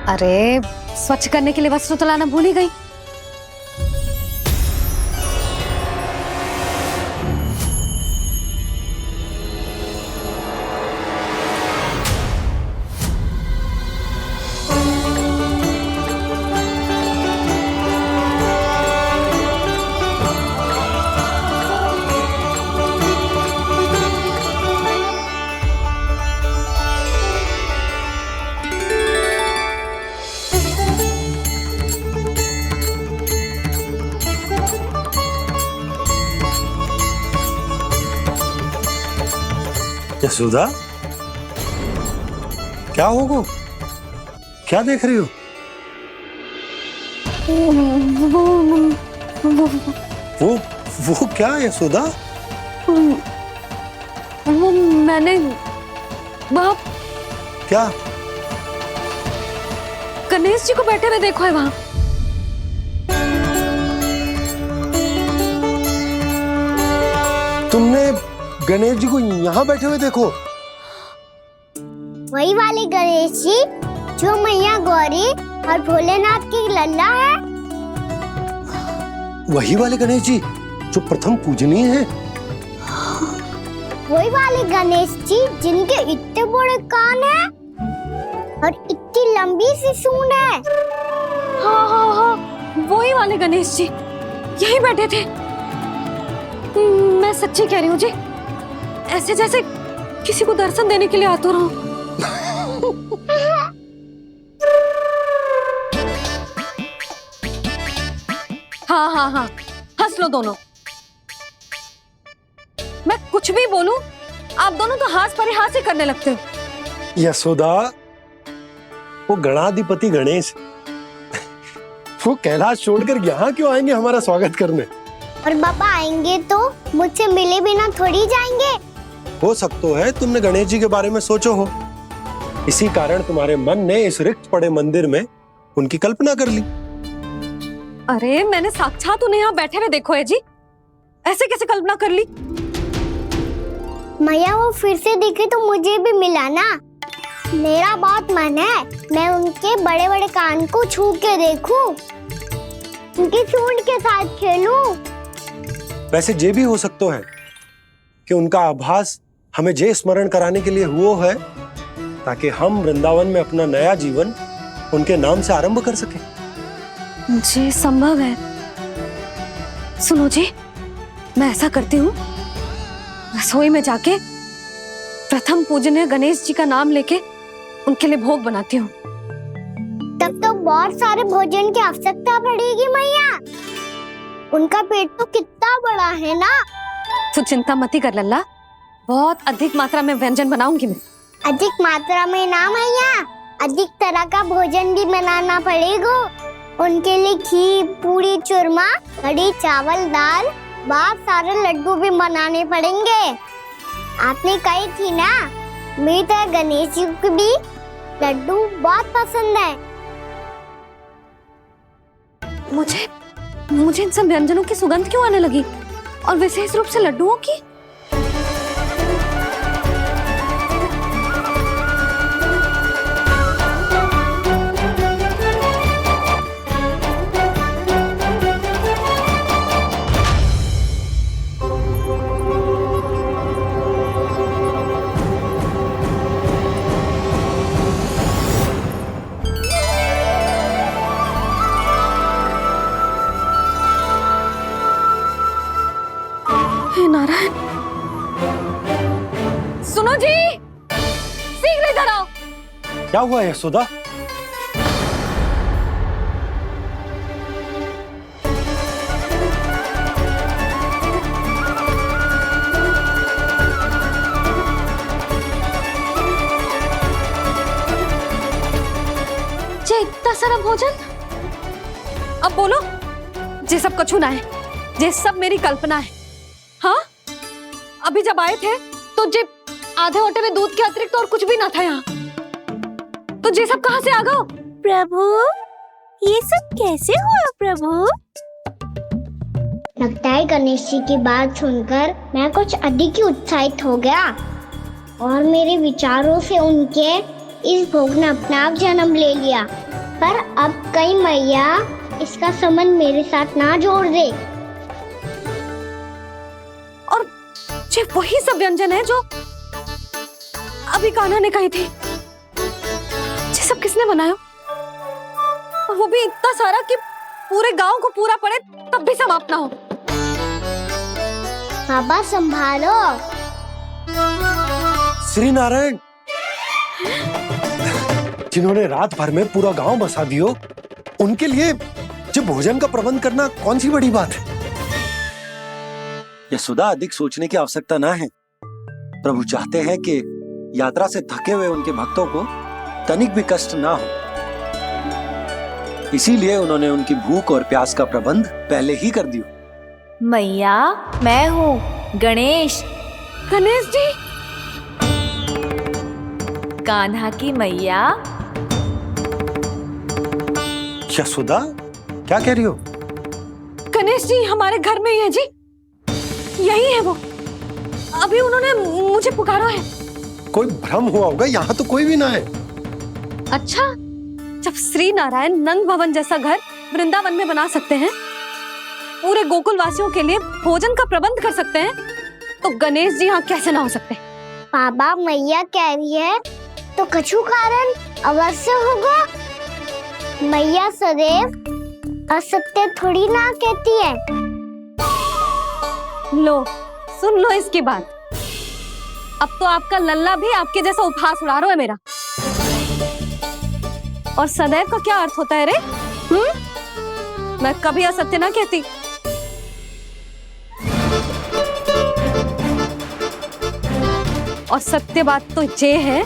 अरे स्वच्छ करने के लिए वस्त्र तो लाना भूल ही गई। यशोदा, क्या होगा? क्या देख रही हो? वो क्या यशोदा? वो मैंने बाप क्या? गणेश जी को बैठे हुए देखो है वहां। तुमने गणेश जी को यहाँ बैठे हुए देखो? वही वाले गणेश जी जो मैया गौरी और भोलेनाथ की लल्ला है। वही वाले गणेश जी जो प्रथम पूजनीय है। वही वाले गणेश जी जिनके इतने बड़े कान हैं और इतनी लंबी सी सूंड है। हाँ हाँ हाँ, वही वाले गणेश जी यही बैठे थे। मैं सच्ची कह रही हूँ जी, ऐसे जैसे किसी को दर्शन देने के लिए आतुर हूँ। हाँ हाँ हाँ, हंस लो दोनों। मैं कुछ भी बोलूं, आप दोनों तो हाथ परिहास ही करने लगते हो। यशोदा, वो गणाधिपति गणेश वो कैलाश छोड़कर यहाँ क्यों आएंगे हमारा स्वागत करने? और पापा आएंगे तो मुझसे मिले बिना थोड़ी जाएंगे। हो सकता है तुमने गणेश जी के बारे में सोचो हो, इसी कारण तुम्हारे मन ने इस रिक्त पड़े मंदिर में उनकी कल्पना कर ली। अरे मैंने साक्षात उन्हें यहाँ बैठे हुए देखो है जी, ऐसे कैसे कल्पना कर ली? मैया वो फिर से दिखे तो मुझे भी मिला ना। मेरा बहुत मन है मैं उनके बड़े बड़े कान को छू के देखूं, उनकी सूंड के साथ खेलूं। वैसे ये भी हो सकता है कि उनका आभास हमें जे स्मरण कराने के लिए हुआ है ताकि हम वृंदावन में अपना नया जीवन उनके नाम से आरंभ कर सके। जी संभव है। सुनो जी, मैं ऐसा करती हूँ, रसोई में जाके प्रथम पूजनीय गणेश जी का नाम लेके उनके लिए भोग बनाती हूँ। तब तो बहुत सारे भोजन की आवश्यकता पड़ेगी मैया। उनका पेट तो कितना बड़ा है ना। तू चिंता मत ही कर लल्ला, बहुत अधिक मात्रा में व्यंजन बनाऊंगी मैं। अधिक मात्रा में ना मैया, अधिक तरह का भोजन भी बनाना पड़ेगा। उनके लिए खीर, पूरी, चूरमा, कढ़ी, चावल, दाल, बहुत सारे लड्डू भी बनाने पड़ेंगे। आपने कही थी ना, मेरी तरह गणेश जी को भी लड्डू बहुत पसंद है। मुझे इन सब व्यंजनों की सुगंध क्यों आने लगी, और विशेष रूप से लड्डुओं की? नारायण, सुनो जी, शीघ्र इधर आओ। क्या हुआ यशोदा? इतना सारा भोजन, अब बोलो, ये सब कछु ना है, ये सब मेरी कल्पना है। हाँ, अभी जब आए थे तो जे आधे ओटे में दूध के अतिरिक्त और कुछ भी ना था यहाँ, तो ये सब कहाँ से आ गया? प्रभु, ये सब कैसे हुआ प्रभु? लगता है गणेश जी की बात सुनकर मैं कुछ अधिक ही उत्साहित हो गया और मेरे विचारों से उनके इस भोग ने अपना आप जन्म ले लिया। पर अब कहीं मैया इसका संबंध मेरे साथ ना जोड़ दे। और ये वही सब व्यंजन है जो अभी कान्हा ने कही थी। ये सब किसने बनाया? और वो भी इतना सारा कि पूरे गांव को पूरा पड़े तब भी समाप्त ना हो। बाबा संभालो। श्री नारायण, जिन्होंने रात भर में पूरा गांव बसा दियो, उनके लिए जो भोजन का प्रबंध करना कौन सी बड़ी बात है। यशोदा, अधिक सोचने की आवश्यकता ना है। प्रभु चाहते हैं कि यात्रा से थके हुए उनके भक्तों को तनिक भी कष्ट ना हो, इसीलिए उन्होंने उनकी भूख और प्यास का प्रबंध पहले ही कर दिया। मैया, मैं हूँ गणेश। गणेश जी, कान्हा की मैया। यशोदा, क्या कह रही हो? गणेश जी हमारे घर में ही है जी, यही है वो। अभी उन्होंने मुझे पुकारा है। कोई भ्रम हुआ होगा, यहाँ तो कोई भी ना है। अच्छा, जब श्री नारायण नंद भवन जैसा घर वृंदावन में बना सकते हैं, पूरे गोकुल वासियों के लिए भोजन का प्रबंध कर सकते हैं, तो गणेश जी यहाँ कैसे ना हो सकते? बाबा मैया कह रही है तो कछु कारण अवश्य होगा। मैया सदैव असत्य थोड़ी ना कहती है। लो, सुन लो इसकी बात। अब तो आपका लल्ला भी आपके जैसा उपहास उड़ा रहा है मेरा। और सदैव का क्या अर्थ होता है रे? मैं कभी असत्य ना कहती। और सत्य बात तो ये है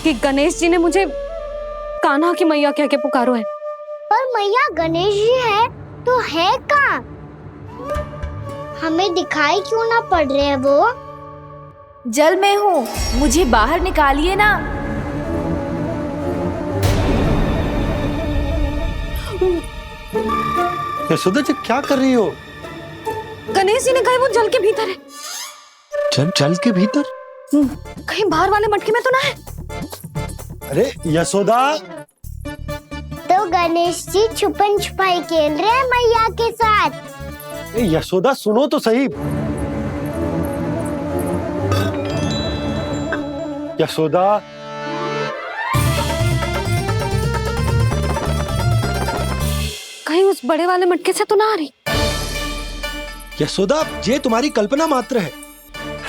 कि गणेश जी ने मुझे कान्हा की मैया कह के पुकारो है। पर मैया गणेश जी है तो है कहाँ? हमें दिखाई क्यों ना पड़ रहे हैं वो? जल में हूँ, मुझे बाहर निकालिए ना। यशोदा जी, क्या कर रही हो? गणेश जी ने कहा वो जल के भीतर है। जल के भीतर? कहीं बाहर वाले मटके में तो ना है? अरे यशोदा! तो गणेश जी छुपन छुपाई खेल रहे हैं मैया के साथ। यशोदा, सुनो तो सही। यशोदा, कहीं उस बड़े वाले मटके से तो ना आ रही? यशोदा, ये तुम्हारी कल्पना मात्र है।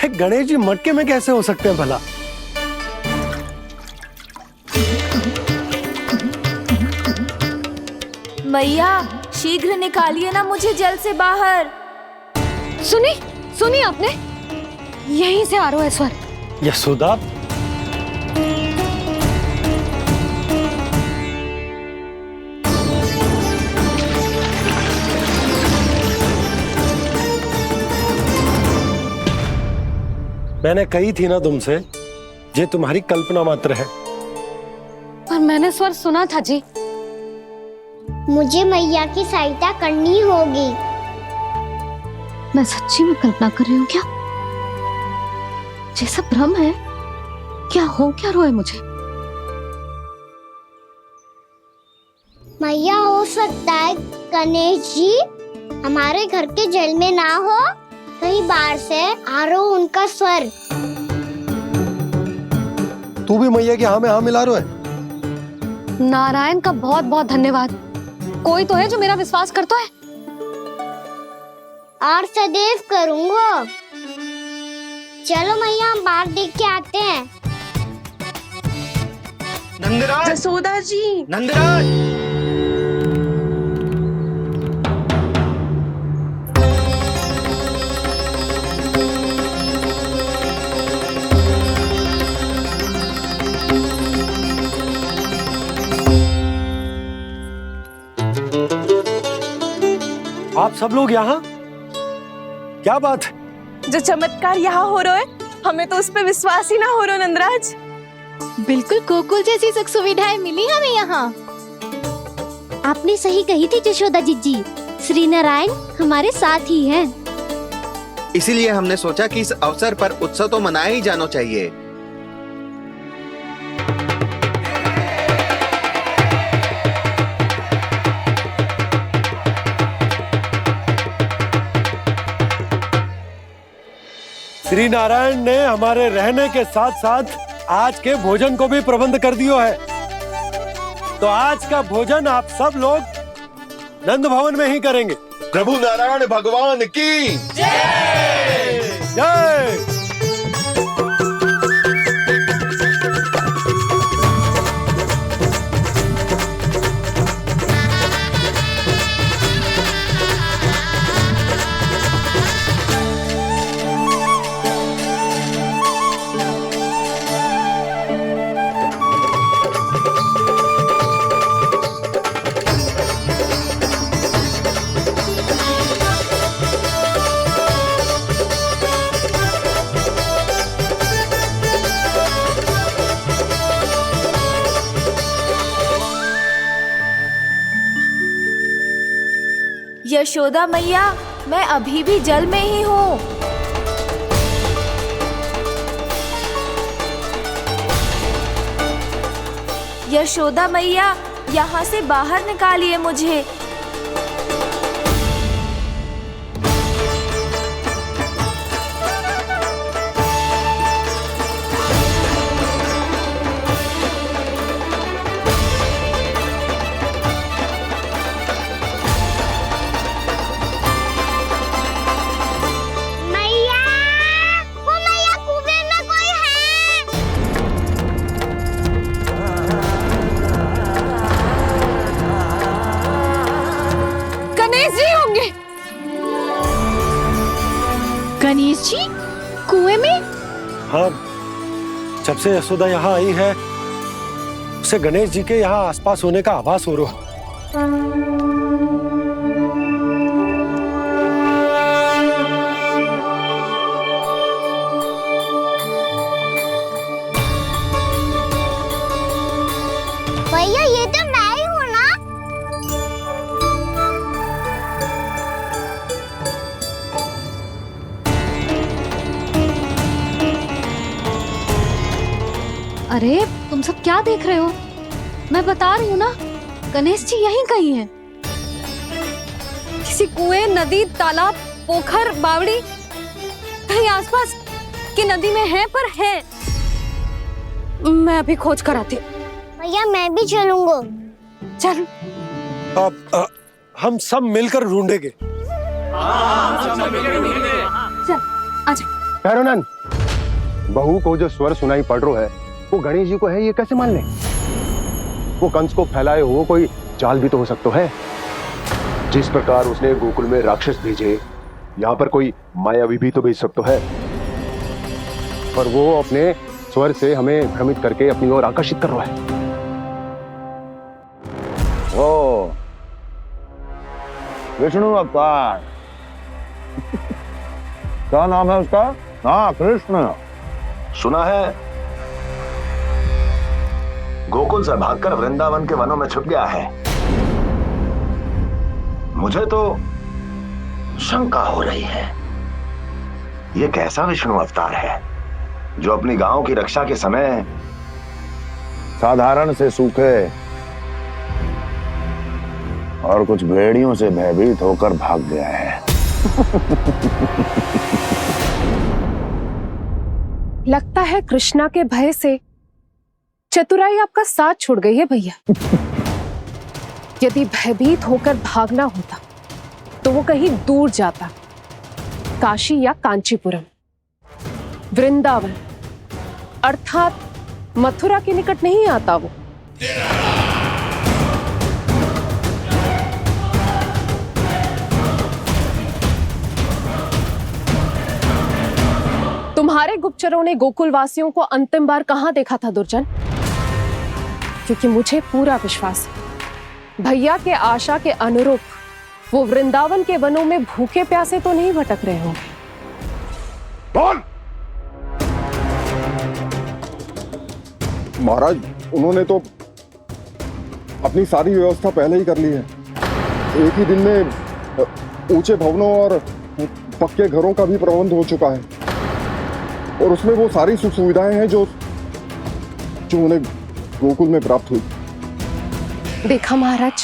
गणेश जी मटके में कैसे हो सकते हैं भला? मैया, शीघ्र निकालिए ना मुझे जल से बाहर। सुनी आपने? यहीं से आ रहा है स्वर। यशोदा, मैंने कही थी ना तुमसे, ये तुम्हारी कल्पना मात्र है। पर मैंने स्वर सुना था जी। मुझे मैया की सहायता करनी होगी। मैं सच्ची में कल्पना कर रही हूँ क्या? ये सब भ्रम है क्या? हो क्या रहा है मुझे? मैया, हो सकता है गणेश जी हमारे घर के जल में ना हो, कहीं बाहर से आ रहा हो उनका स्वर। तू भी मैया के हाँ में हाँ मिला रहा है। नारायण का बहुत बहुत धन्यवाद। कोई तो है जो मेरा विश्वास करता है। और सदैव करूंगा। चलो मैया, हम बाहर देख के आते हैं। नंदराज, जसोदा जी। नंदराज, आप सब लोग यहाँ? क्या बात है? जो चमत्कार यहाँ हो रहा है, हमें तो उस पे विश्वास ही ना हो रहा नंदराज। बिल्कुल गोकुल जैसी सुख सुविधाएं मिली हमें यहाँ। आपने सही कही थी यशोदा जी, श्री नारायण हमारे साथ ही हैं। इसीलिए हमने सोचा कि इस अवसर पर उत्सव तो मनाया ही जाना चाहिए। श्री नारायण ने हमारे रहने के साथ साथ आज के भोजन को भी प्रबंध कर दियो है। तो आज का भोजन आप सब लोग नंद भवन में ही करेंगे। प्रभु नारायण भगवान की जय जय। यशोदा मैया, मैं अभी भी जल में ही हूँ। यशोदा मैया, यहाँ से बाहर निकालिए मुझे। गणेश जी कुएं में? हाँ, जब से यशोदा यहाँ आई है उसे गणेश जी के यहाँ आसपास होने का आभास हो रहा है। भैया ये तो मैं ही हूँ ना। अरे तुम सब क्या देख रहे हो? मैं बता रही हूँ ना, गणेश जी यहीं कहीं हैं। किसी कुएं, नदी, तालाब, पोखर, बावड़ी कहीं आसपास की नदी में है, पर है। मैं अभी खोज कर आती हूँ। भैया मैं भी चलूंगा। चल। अब हम सब मिलकर ढूंढेंगे। चल आजा। भैरवनंद, बहू को जो स्वर सुनाई पड़ रहा है वो गणेश जी को है, ये कैसे मान ले? वो कंस को फैलाए हुए कोई जाल भी तो हो सकता है। जिस प्रकार उसने गोकुल में राक्षस भेजे, यहाँ पर कोई मायावी भी तो भेज सकता है। और वो अपने स्वर से हमें भ्रमित करके अपनी ओर आकर्षित कर रहा है। ओ विष्णु अवतार। क्या नाम है उसका? हाँ, कृष्ण। सुना है गोकुल से भागकर वृंदावन के वनों में छुप गया है। मुझे तो शंका हो रही है, ये कैसा विष्णु अवतार है जो अपनी गांव की रक्षा के समय साधारण से सूखे और कुछ भेड़ियों से भयभीत होकर भाग गया है। लगता है कृष्णा के भय से चतुराई आपका साथ छोड़ गई है भैया। यदि भयभीत होकर भागना होता तो वो कहीं दूर जाता, काशी या कांचीपुरम, वृंदावन अर्थात मथुरा के निकट नहीं आता वो। तुम्हारे गुप्तचरों ने गोकुल वासियों को अंतिम बार कहां देखा था दुर्जन? क्योंकि मुझे पूरा विश्वास है भैया के आशा के अनुरूप वो वृंदावन के वनों में भूखे प्यासे तो नहीं भटक रहे होंगे। कौन? महाराज, उन्होंने तो अपनी सारी व्यवस्था पहले ही कर ली है। एक ही दिन में ऊंचे भवनों और पक्के घरों का भी प्रबंध हो चुका है, और उसमें वो सारी सुख सुविधाएं हैं जो उन्हें गोकुल में प्राप्त हुई। देखा महाराज,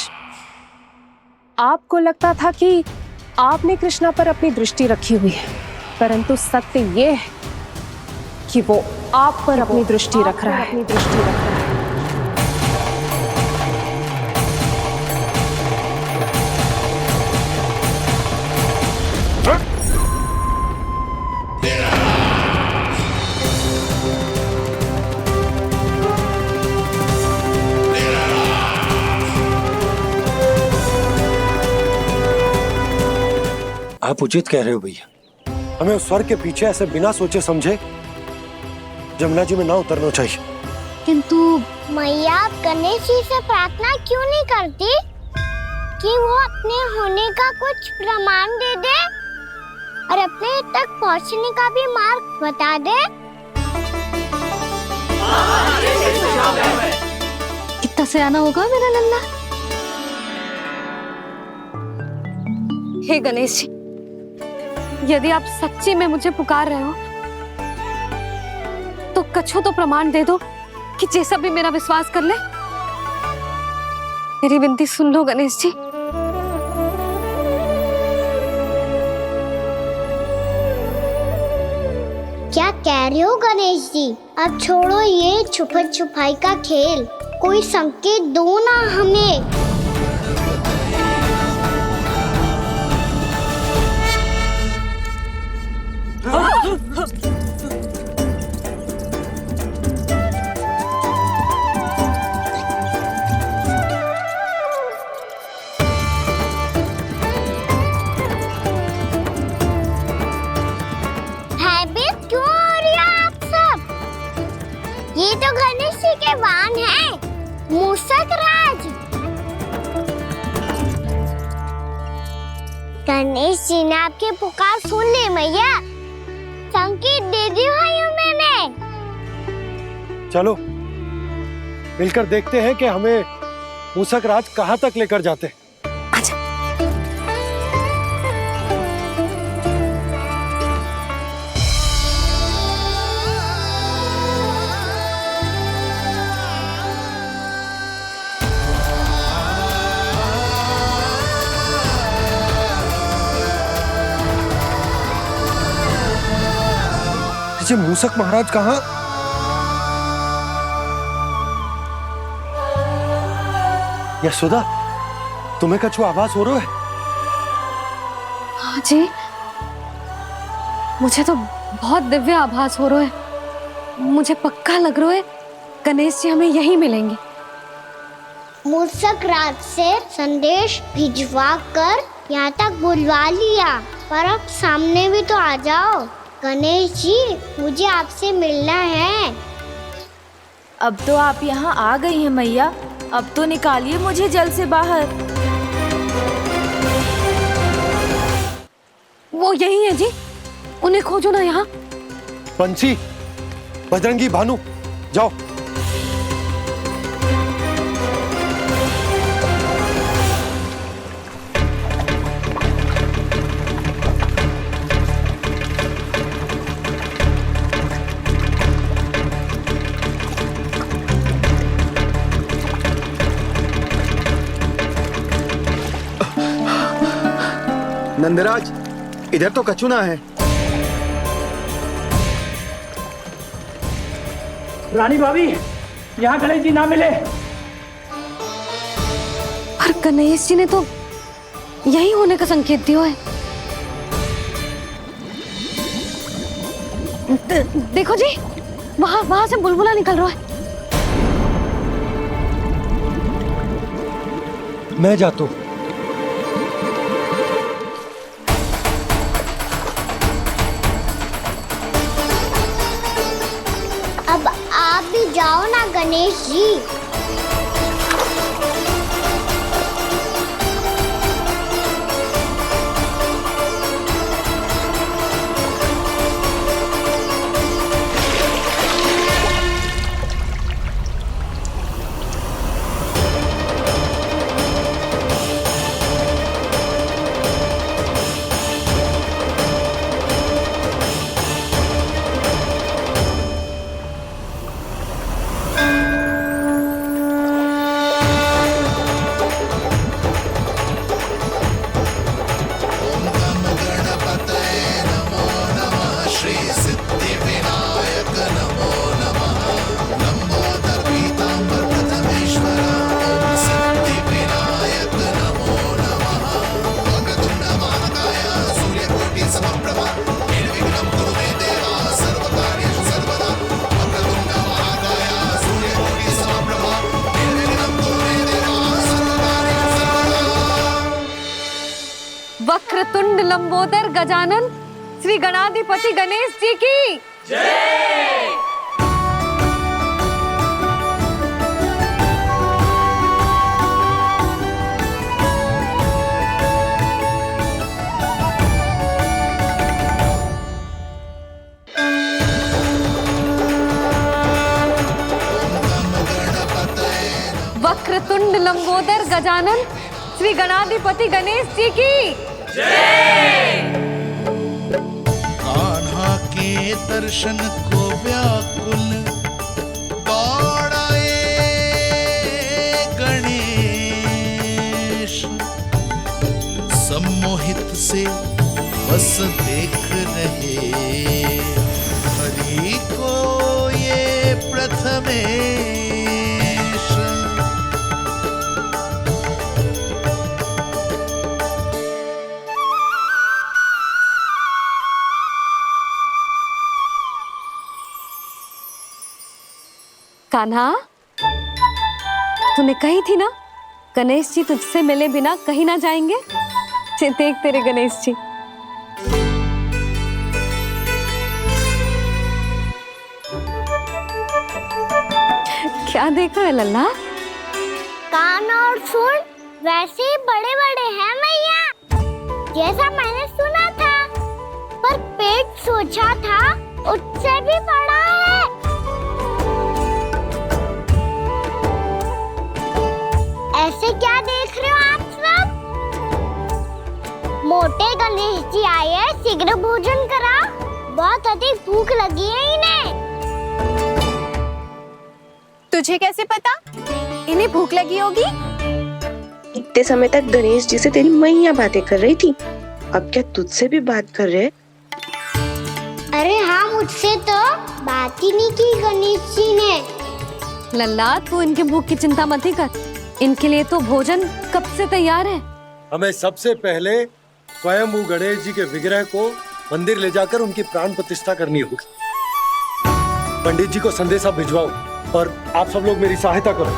आपको लगता था कि आपने कृष्णा पर अपनी दृष्टि रखी हुई है, परंतु सत्य ये है कि वो आप पर अपनी दृष्टि रख रहा है। आप उचित कह रहे हो भैया, हमें उस स्वर के पीछे ऐसे बिना सोचे समझे जमुना जी में ना उतरना चाहिए। किंतु मैया, आप गणेश जी से प्रार्थना क्यों नहीं करती कि वो अपने होने का कुछ प्रमाण दे दे और अपने तक पहुंचने का भी मार्ग बता दे? कितना सयाना होगा मेरा लल्ला। हे गणेश जी, यदि आप सच्ची में मुझे पुकार रहे हो तो कछु तो प्रमाण दे दो कि जैसा भी मेरा विश्वास कर ले। मेरी विनती सुन लो गणेश जी। क्या कह रहे हो गणेश जी? अब छोड़ो ये छुपन छुपाई का खेल, कोई संकेत दो ना हमें। भयभीत क्यों हो रही हो आप सब? ये तो गणेश जी के वाहन हैं, मूषक राज। गणेश जी ने आपकी पुकार सुन ली मैया, संकेत दे दी भाइयों मैंने। चलो मिलकर देखते हैं कि हमें मूषक राज कहाँ तक लेकर जाते हैं। जी मूषक महाराज कहाँ? यशोदा, तुम्हें कछु आभास हो रहा है? हाँ जी, मुझे तो बहुत दिव्य आभास हो रहा है। मुझे पक्का लग रहा है गणेश जी हमें यहीं मिलेंगे। मूषक राज से संदेश भिजवा कर यहाँ तक बुलवा लिया, पर अब सामने भी तो आ जाओ। गणेश जी, मुझे आपसे मिलना है। अब तो आप यहाँ आ गई हैं मैया, अब तो निकालिए मुझे जल से बाहर। वो यही है जी, उन्हें खोजो ना यहाँ। बंसी, बजरंगी, भानु, जाओ। नंदराज, इधर तो कछु ना है। रानी भाभी, यहाँ गणेश जी ना मिले। पर गणेश जी ने तो यही होने का संकेत दिया है। देखो जी, वहां से बुलबुला निकल रहा है। मैं जाता हूं। अब आप भी जाओ ना गणेश जी। वक्रतुंड लंबोदर गजानन श्री गणाधिपति गणेश जी की जय। वक्रतुंड लंबोदर गजानन श्री गणाधिपति गणेश जी की जय। कान्हा के दर्शन को व्याकुल दौड़ाए गणेश, सम्मोहित से बस देख रहे हरि को ये प्रथमेश। कान्हा, तूने कही थी ना गणेश जी तुझसे मिले बिना कहीं ना जाएंगे। देख तेरे गणेश जी। क्या देखा है लल्ला? कान और सुन वैसे ही बड़े बड़े हैं मैया, जैसा मैंने सुना था, पर पेट सोचा था उससे भी बड़ा है। ऐसे क्या देख रहे हो आप सब? मोटे गणेश जी आए हैं, शीघ्र भोजन करा, बहुत अधिक भूख लगी है इन्हें। तुझे कैसे पता इन्हें भूख लगी होगी? इतने समय तक गणेश जी से तेरी मैया बातें कर रही थी, अब क्या तुझसे भी बात कर रहे? अरे हाँ, मुझसे तो बात ही नहीं की गणेश जी ने। लल्ला, तू इनके भूख की चिंता मत ही कर, इनके लिए तो भोजन कब से तैयार है। हमें सबसे पहले स्वयं गणेश जी के विग्रह को मंदिर ले जाकर उनकी प्राण प्रतिष्ठा करनी होगी। पंडित जी को संदेशा भिजवाओ और आप सब लोग मेरी सहायता करो।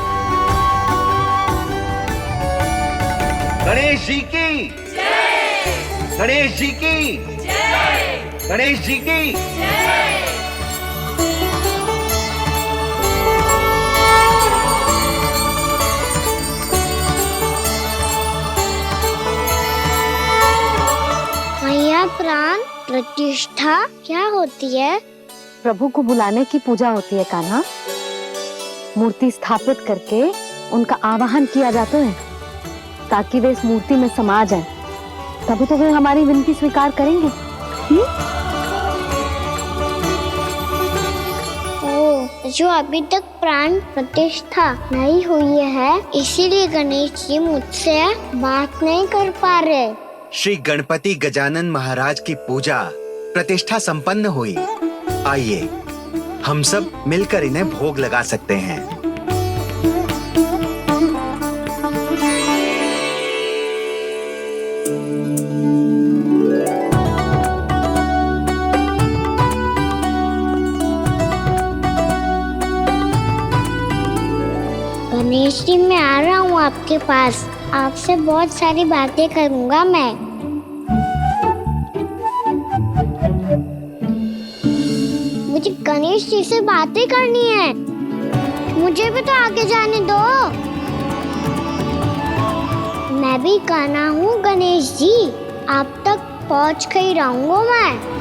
गणेश जी की जय। गणेश जी की जय। गणेश जी की जय। मैया, प्राण प्रतिष्ठा क्या होती है? प्रभु को बुलाने की पूजा होती है कान्हा। मूर्ति स्थापित करके उनका आवाहन किया जाता है ताकि वे इस मूर्ति में समा जाएं। तभी तो वे हमारी विनती स्वीकार करेंगे। जो अभी तक प्राण प्रतिष्ठा नहीं हुई है, इसीलिए गणेश जी मुझसे बात नहीं कर पा रहे। श्री गणपति गजानन महाराज की पूजा प्रतिष्ठा संपन्न हुई। आइए हम सब मिलकर इन्हें भोग लगा सकते हैं। गणेश जी, मैं आ रहा हूँ आपके पास, आपसे बहुत सारी बातें करूँगा मैं। मुझे गणेश जी से बातें करनी है, मुझे भी तो आगे जाने दो। मैं भी कान्हा हूँ गणेश जी, आप तक पहुँच कर ही रहूँगा मैं।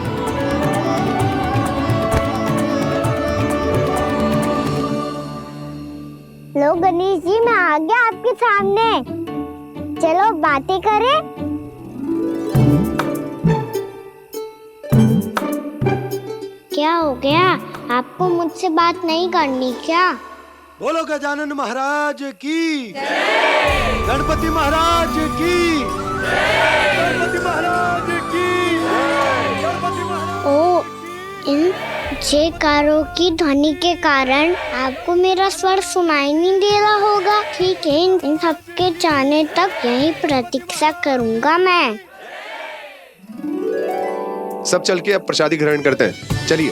लो गणेश जी, मैं आ गया आपके सामने, चलो बातें करें। क्या हो गया, आपको मुझसे बात नहीं करनी क्या? बोलो गजानन महाराज की जय। गणपति महाराज की जय। गणपति महाराज की जय। गणपति महाराज। ओ, इन जयकारों की ध्वनि के कारण आपको मेरा स्वर सुनाई नहीं दे रहा होगा। ठीक है, इन सबके जाने तक यही प्रतीक्षा करूंगा मैं। सब चल के अब प्रसादी ग्रहण करते हैं, चलिए।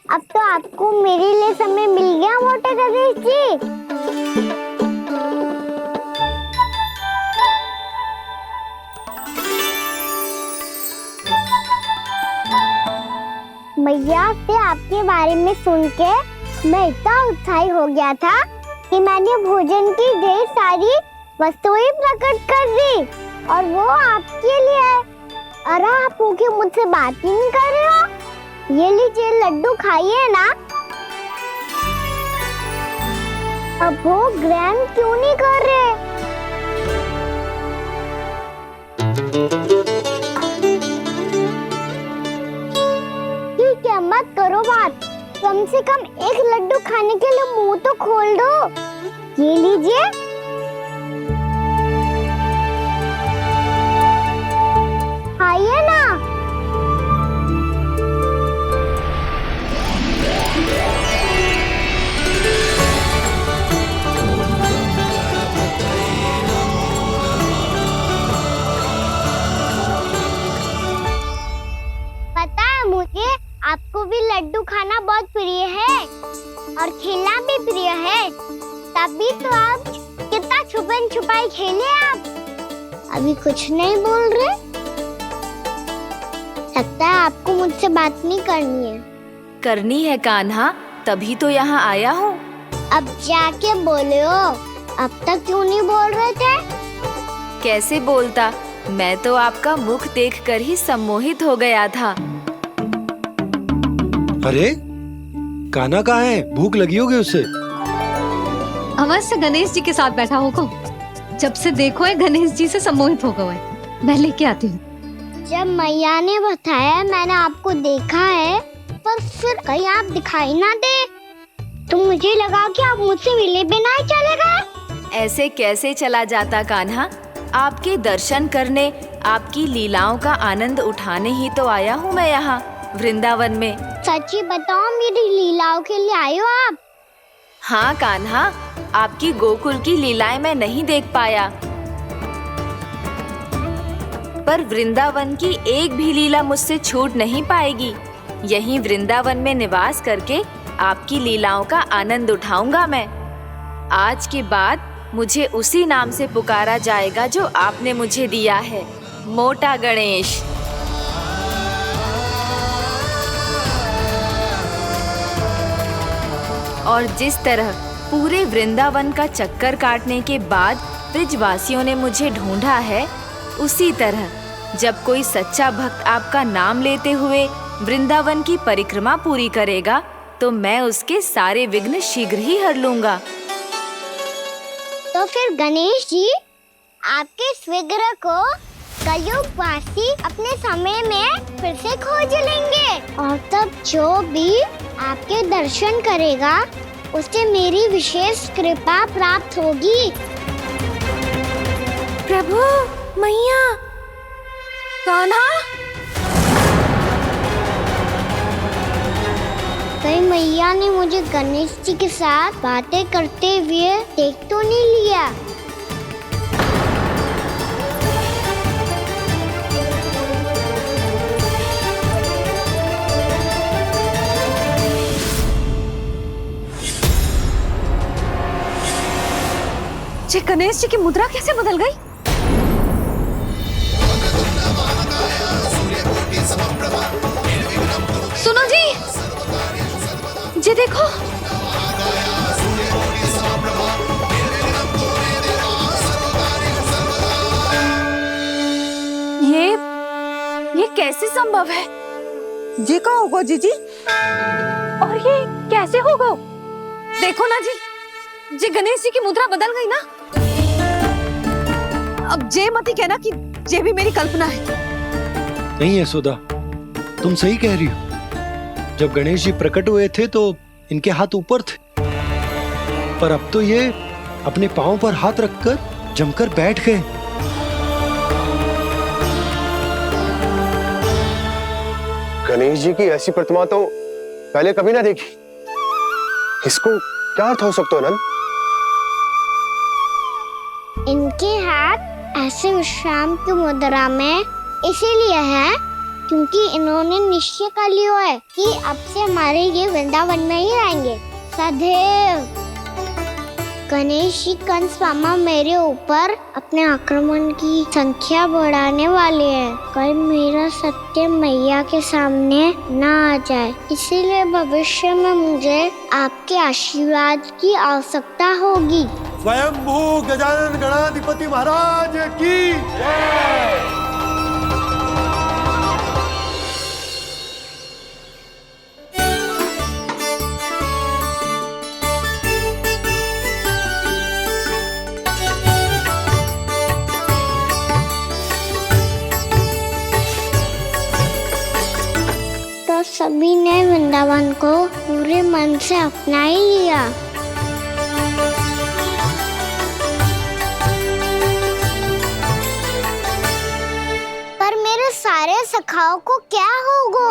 अब तो आपको मेरे लिए समय मिल गया मोटे गणेश जी। मैया से आपके बारे में सुन के मैं इतना उत्साही हो गया था कि मैंने भोजन की ढेर सारी वस्तुएं प्रकट कर दी और वो आपके लिए। अरे आप भूखे मुझसे बात ही नहीं कर रहे हो। ये लीजिए लड्डू खाइए ना। अब वो ग्रैंड क्यों नहीं कर रहे? ठीक है, मत करो बात। कम से कम एक लड्डू खाने के लिए मुंह तो खोल दो। ये लीजिए। खाइए ना। पता है मुझे आपको भी लड्डू खाना बहुत प्रिय है और खेलना भी प्रिय है। तभी तो आप कितना छुपन छुपाई खेले। आप अभी कुछ नहीं बोल रहे। लगता है आपको मुझसे बात नहीं करनी है। करनी है कान्हा, तभी तो यहाँ आया हूँ। अब जाके बोले हो। अब तक क्यों नहीं बोल रहे थे? कैसे बोलता, मैं तो आपका मुख देखकर ही सम्मोहित हो गया था। अरे कान्हा कहाँ है? भूख लगी होगी उससे। अवश्य गणेश जी के साथ बैठा होगा। जब से देखो है गणेश जी से सम्मोहित हो गए। मैं लेके आती हूँ। जब मैया ने बताया मैंने आपको देखा है, पर फिर कहीं आप दिखाई ना दे तो मुझे लगा कि आप मुझसे मिले बिना ही चले गए। ऐसे कैसे चला जाता कान्हा? आपके दर्शन करने, आपकी लीलाओं का आनंद उठाने ही तो आया हूँ मैं यहाँ वृंदावन में। सच्ची बताओ, मेरी लीलाओं के लिए आए हो आप? हाँ कान्हा, आपकी गोकुल की लीलाएं मैं नहीं देख पाया, पर वृंदावन की एक भी लीला मुझसे छूट नहीं पाएगी। यहीं वृंदावन में निवास करके आपकी लीलाओं का आनंद उठाऊंगा मैं। आज के बाद मुझे उसी नाम से पुकारा जाएगा जो आपने मुझे दिया है, मोटा गणेश। और जिस तरह पूरे वृंदावन का चक्कर काटने के बाद ब्रिजवासियों ने मुझे ढूंढा है, उसी तरह जब कोई सच्चा भक्त आपका नाम लेते हुए वृंदावन की परिक्रमा पूरी करेगा तो मैं उसके सारे विघ्न शीघ्र ही हर लूंगा। तो फिर गणेश जी, आपके इस विग्रह को कलयुगवासी अपने समय में फिर से खोज लेंगे और तब जो भी आपके दर्शन करेगा उसे मेरी विशेष कृपा प्राप्त होगी। प्रभु, मैया, कान्हा, कहीं मैया ने मुझे गणेश जी के साथ बातें करते हुए देख तो नहीं लिया? ये गणेश जी की मुद्रा कैसे बदल गई? सुनो जी, ये देखो। ये कैसे संभव है? ये का होगा जीजी? और ये कैसे होगा? देखो ना जी, ये गणेश जी की मुद्रा बदल गई ना। अब जे मत ही कहना कि ये भी मेरी कल्पना है। नहीं यशोदा, तुम सही कह रही हो। जब गणेश जी प्रकट हुए थे तो इनके हाथ ऊपर थे, पर अब तो ये अपने पांव पर हाथ रखकर जमकर बैठ गए। गणेश जी की ऐसी प्रतिमा तो पहले कभी ना देखी। इसको क्या अर्थ हो सकता है नंद? इनके हाथ ऐसे विश्राम की मुद्रा में इसीलिए है क्योंकि इन्होंने निश्चय कर लिया है कि अब से हमारे ये वृंदावन में ही रहेंगे सदैव। गणेश जी कंस मामा मेरे ऊपर अपने आक्रमण की संख्या बढ़ाने वाले हैं। कल मेरा सत्य मैया के सामने ना आ जाए, इसीलिए भविष्य में मुझे आपके आशीर्वाद की आवश्यकता होगी। स्वयंभू गजानन गणाधिपति महाराज की जय। तो सभी ने वृंदावन को पूरे मन से अपना ही लिया। पर मेरे सारे सखाओं को क्या होगा?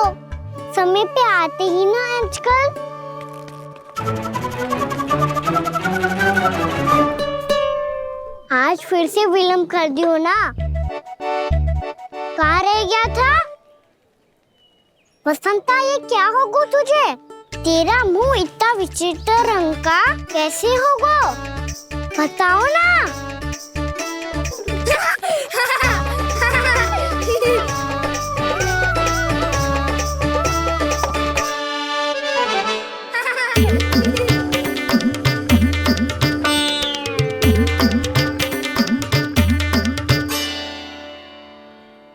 समय पे आते ही ना आजकल। आज फिर से विलम्ब कर दियो ना। कहाँ रह गया था? वसंता, ये क्या होगा तुझे? तेरा मुंह इतना विचित्र रंग का कैसे होगा? बताओ ना।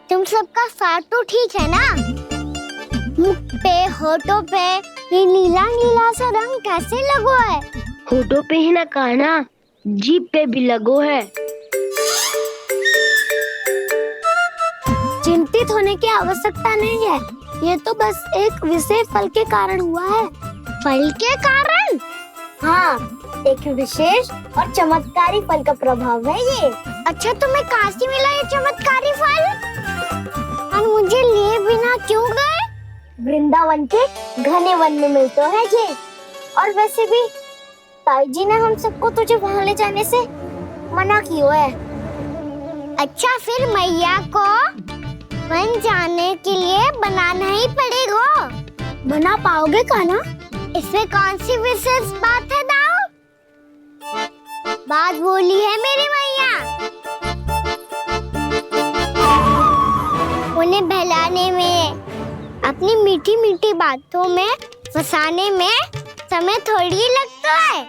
तुम सबका साथ तो ठीक है ना? मुख पे, होठों पे ये नीला नीला सा रंग कैसे लगो है? होठों पे ही ना कहना, जीभ पे भी लगो है। चिंतित होने की आवश्यकता नहीं है, ये तो बस एक विशेष फल के कारण हुआ है। फल के कारण? हाँ, एक विशेष और चमत्कारी फल का प्रभाव है ये। अच्छा, तुम्हें कहाँ से मिला ये चमत्कारी फल? और मुझे लिए बिना क्यों गए? वृंदावन के घने वन में मिलते हैं ये। और वैसे भी ताई जी ने हम सबको तुझे वहाँ ले जाने से मना किया है। अच्छा, फिर मैया को वन जाने के लिए बनाना ही पड़ेगा। बना पाओगे कान्हा? इसमें कौन सी विशेष बात है दाऊ? बात बोली है मेरी मैया। उन्हें बहलाने में, अपनी मीठी मीठी बातों में फंसाने में समय थोड़ी ही लगता है।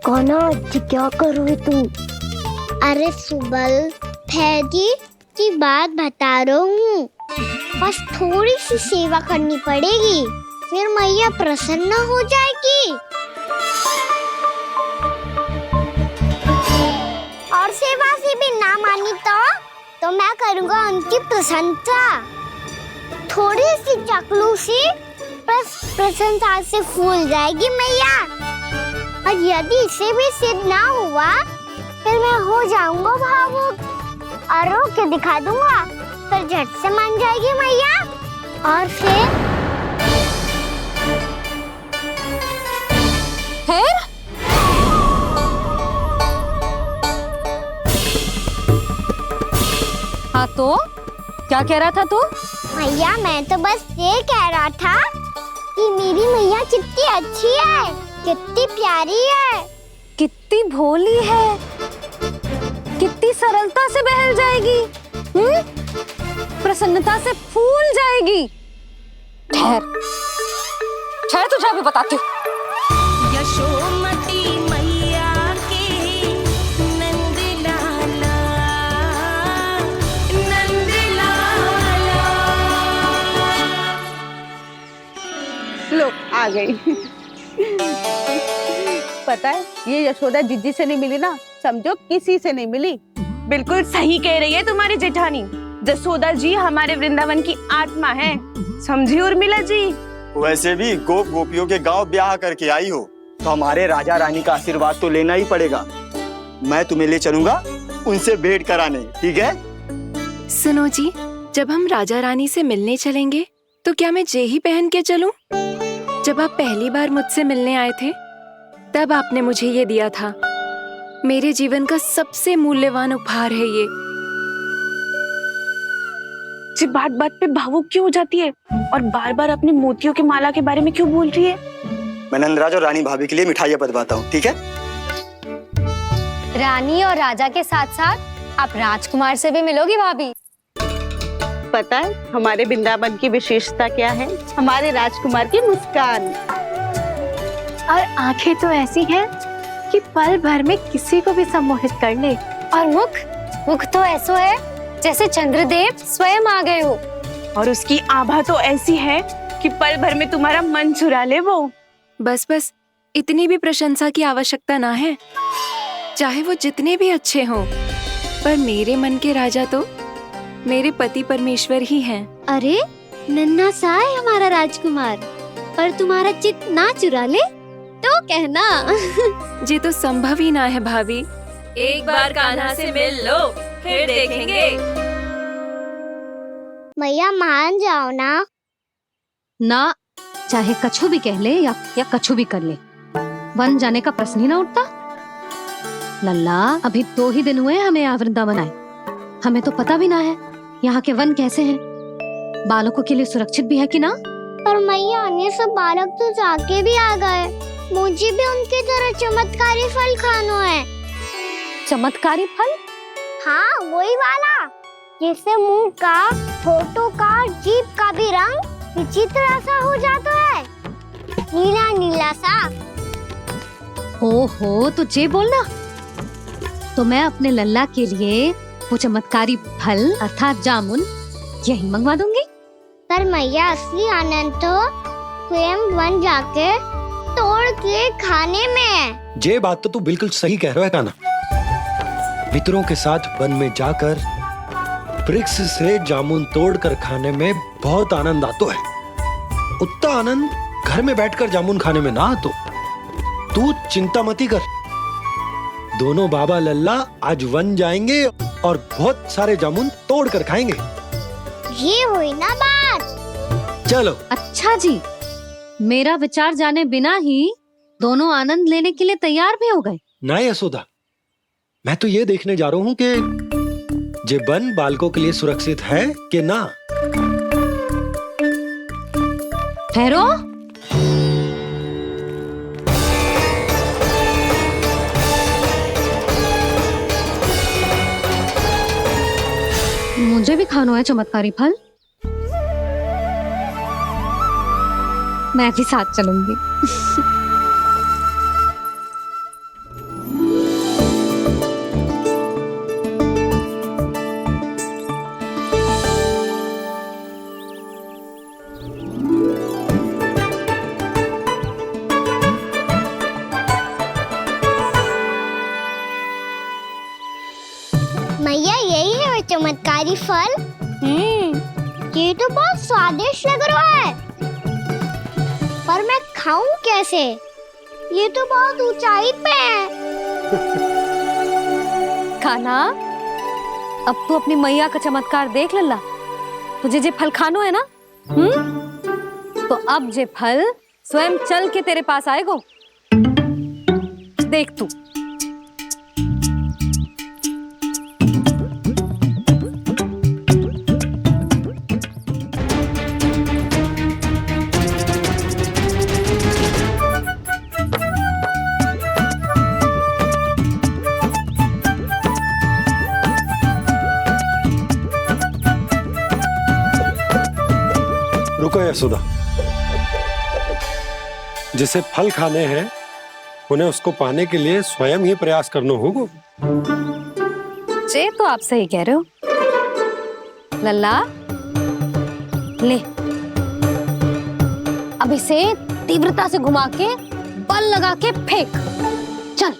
कान्हा, क्या करोगे तुम? अरे सुबल, फैजी की बात बता रहा हूँ। बस थोड़ी सी सेवा करनी पड़ेगी, फिर मैया प्रसन्न हो जाएगी। और सेवा से भी ना मानी तो मैं करूँगा उनकी प्रशंसा। थोड़ी सी चाकलूसी बस प्रशंसा से फूल जाएगी मैया। और यदि इसे भी सिद्ध ना हुआ, फिर मैं हो जाऊंगा भावुक और रो के दिखा दूंगा, फिर झट से मान जाएगी मैया। और फिर हाँ, तो क्या कह रहा था तू? मैया, मैं तो बस ये कह रहा था कि मेरी मैया कितनी अच्छी है, कितनी प्यारी है, कितनी भोली है, कितनी सरलता से बहल जाएगी, प्रसन्नता से फूल जाएगी। ठहर ठहर, तुझे अभी बताती हूँ। यशोमती मैया के नंद लाला, नंद लाला। लो, आ गई। पता है, ये यशोदा जिज्जी से नहीं मिली ना, समझो किसी से नहीं मिली। बिल्कुल सही कह रही है तुम्हारी जेठानी। यशोदा जी हमारे वृंदावन की आत्मा है, समझी उर्मिला जी। वैसे भी गोप गोपियों के गांव ब्याह करके आई हो, तो हमारे राजा रानी का आशीर्वाद तो लेना ही पड़ेगा। मैं तुम्हें ले चलूंगा उनसे भेंट कराने, ठीक है? सुनो जी, जब हम राजा रानी से मिलने चलेंगे तो क्या मैं जे ही पहन के चलूं? जब आप पहली बार मुझसे मिलने आए थे, तब आपने मुझे ये दिया था। मेरे जीवन का सबसे मूल्यवान उपहार है ये। जी, बात बात पे भावुक क्यों हो जाती है और बार बार अपनी मोतियों की माला के बारे में क्यों बोल रही है? मैं नंदराज और रानी भाभी के लिए मिठाइयाँ बंटवाता हूँ, ठीक है? रानी और राजा के साथ साथ आप राजकुमार से भी मिलोगी भाभी। पता है हमारे वृंदावन की विशेषता क्या है? हमारे राजकुमार की मुस्कान। और आंखें तो ऐसी हैं कि पल भर में किसी को भी सम्मोहित कर ले। और मुख तो ऐसा है जैसे चंद्रदेव स्वयं आ गए हो। और उसकी आभा तो ऐसी है कि पल भर में तुम्हारा मन चुरा ले वो। बस बस, इतनी भी प्रशंसा की आवश्यकता ना है। चाहे वो जितने भी अच्छे हों, पर मेरे मन के राजा तो मेरे पति परमेश्वर ही हैं। अरे नन्हा सा है हमारा राजकुमार, पर तुम्हारा चित्त ना चुरा ले तो कहना। ये तो संभव ही ना है भाभी। एक बार कान्हा से मिल लो, फिर देखेंगे। मैया मान जाओ ना। ना, चाहे कछु भी कह ले या कछु भी कर ले, वन जाने का प्रश्न ही ना उठता। लल्ला, अभी 2 ही दिन हुए हमें यहाँ वृंदावन आए। हमें तो पता भी ना है यहाँ के वन कैसे हैं, बालकों के लिए सुरक्षित भी है कि ना। पर मैया अन्य सब बालक तो जाके भी आ गए। मुझे भी उनके तरह चमत्कारी फल खाना है। चमत्कारी फल? हाँ, वही वाला जिससे मुंह का, होठों का, जीभ का भी रंग विचित्र सा हो जाता है, नीला नीला सा। हो तो जे बोलना। तो मैं अपने लल्ला के लिए वो चमत्कारी फल अर्थात जामुन यही मंगवा दूंगी। पर मैया असली आनंद तो स्वयं वन जाके तोड़ के खाने में है। ये बात तो तू बिल्कुल सही कह रहा है कान्हा। मित्रों के साथ वन में जाकर वृक्ष से जामुन तोड़कर खाने में बहुत आनंद आता है। उतना आनंद घर में बैठकर जामुन खाने में ना आतो। तू चिंता मती कर, दोनों बाबा लल्ला आज वन जाएंगे और बहुत सारे जामुन तोड़कर खाएंगे। ये हुई ना बात। चलो। अच्छा जी, मेरा विचार जाने बिना ही दोनों आनंद लेने के लिए तैयार भी हो गए। ना यशोदा, मैं तो ये देखने जा रहा हूँ कि जे वन बालकों के लिए सुरक्षित है कि ना। ठहरो। मुझे भी खाना है चमत्कारी फल। मैं भी साथ चलूंगी। मैया यही है वो चमत्कारी फल। ये तो बहुत स्वादिष्ट लग रहा है, पर मैं खाऊं कैसे? ये तो बहुत ऊंचाई पे है। खाना, अब तू अपनी मैया का चमत्कार देख लल्ला। तुझे जे फल खानो है ना, तो अब जे फल स्वयं चल के तेरे पास आएगो। देख तू। रुको यशोदा, जिसे फल खाने हैं उन्हें उसको पाने के लिए स्वयं ही प्रयास करना होगा। जे तो आप सही कह रहे हो लल्ला। ले, अब इसे तीव्रता से घुमा के बल लगा के फेंक। चल।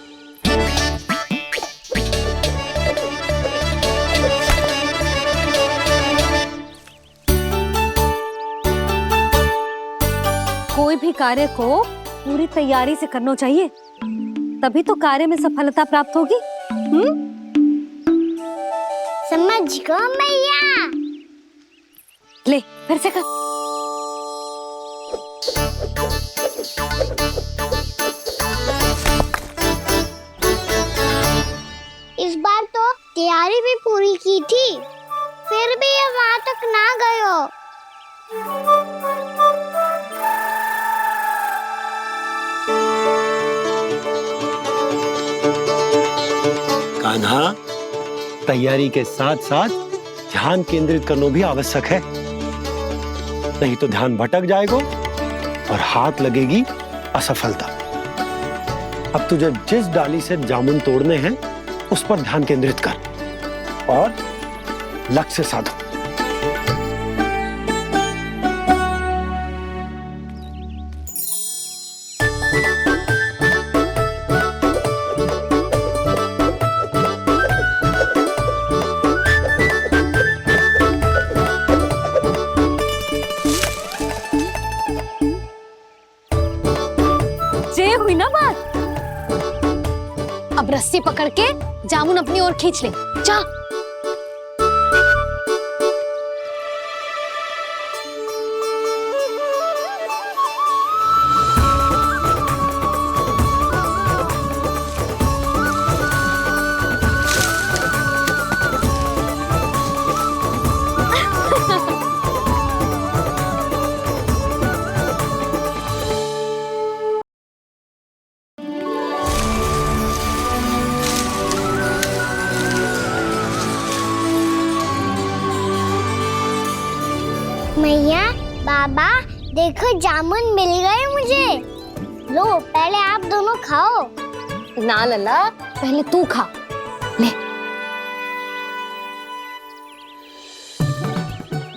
कोई भी कार्य को पूरी तैयारी से करना चाहिए, तभी तो कार्य में सफलता प्राप्त होगी। समझ गो मैया। ले, फिर से कर। इस बार तो तैयारी भी पूरी की थी, फिर भी ये वहां तक ना गयो। कान्हा, तैयारी के साथ साथ ध्यान केंद्रित करना भी आवश्यक है, नहीं तो ध्यान भटक जाएगा और हाथ लगेगी असफलता। अब तुझे जिस डाली से जामुन तोड़ने हैं उस पर ध्यान केंद्रित कर और लक्ष्य साधो। ये हुई ना बात। अब रस्सी पकड़ के जामुन अपनी ओर खींच ले। जा। मैया, बाबा, देखो जामुन मिल गए मुझे। लो, पहले आप दोनों खाओ। ना लल्ला, पहले तू खा। ले।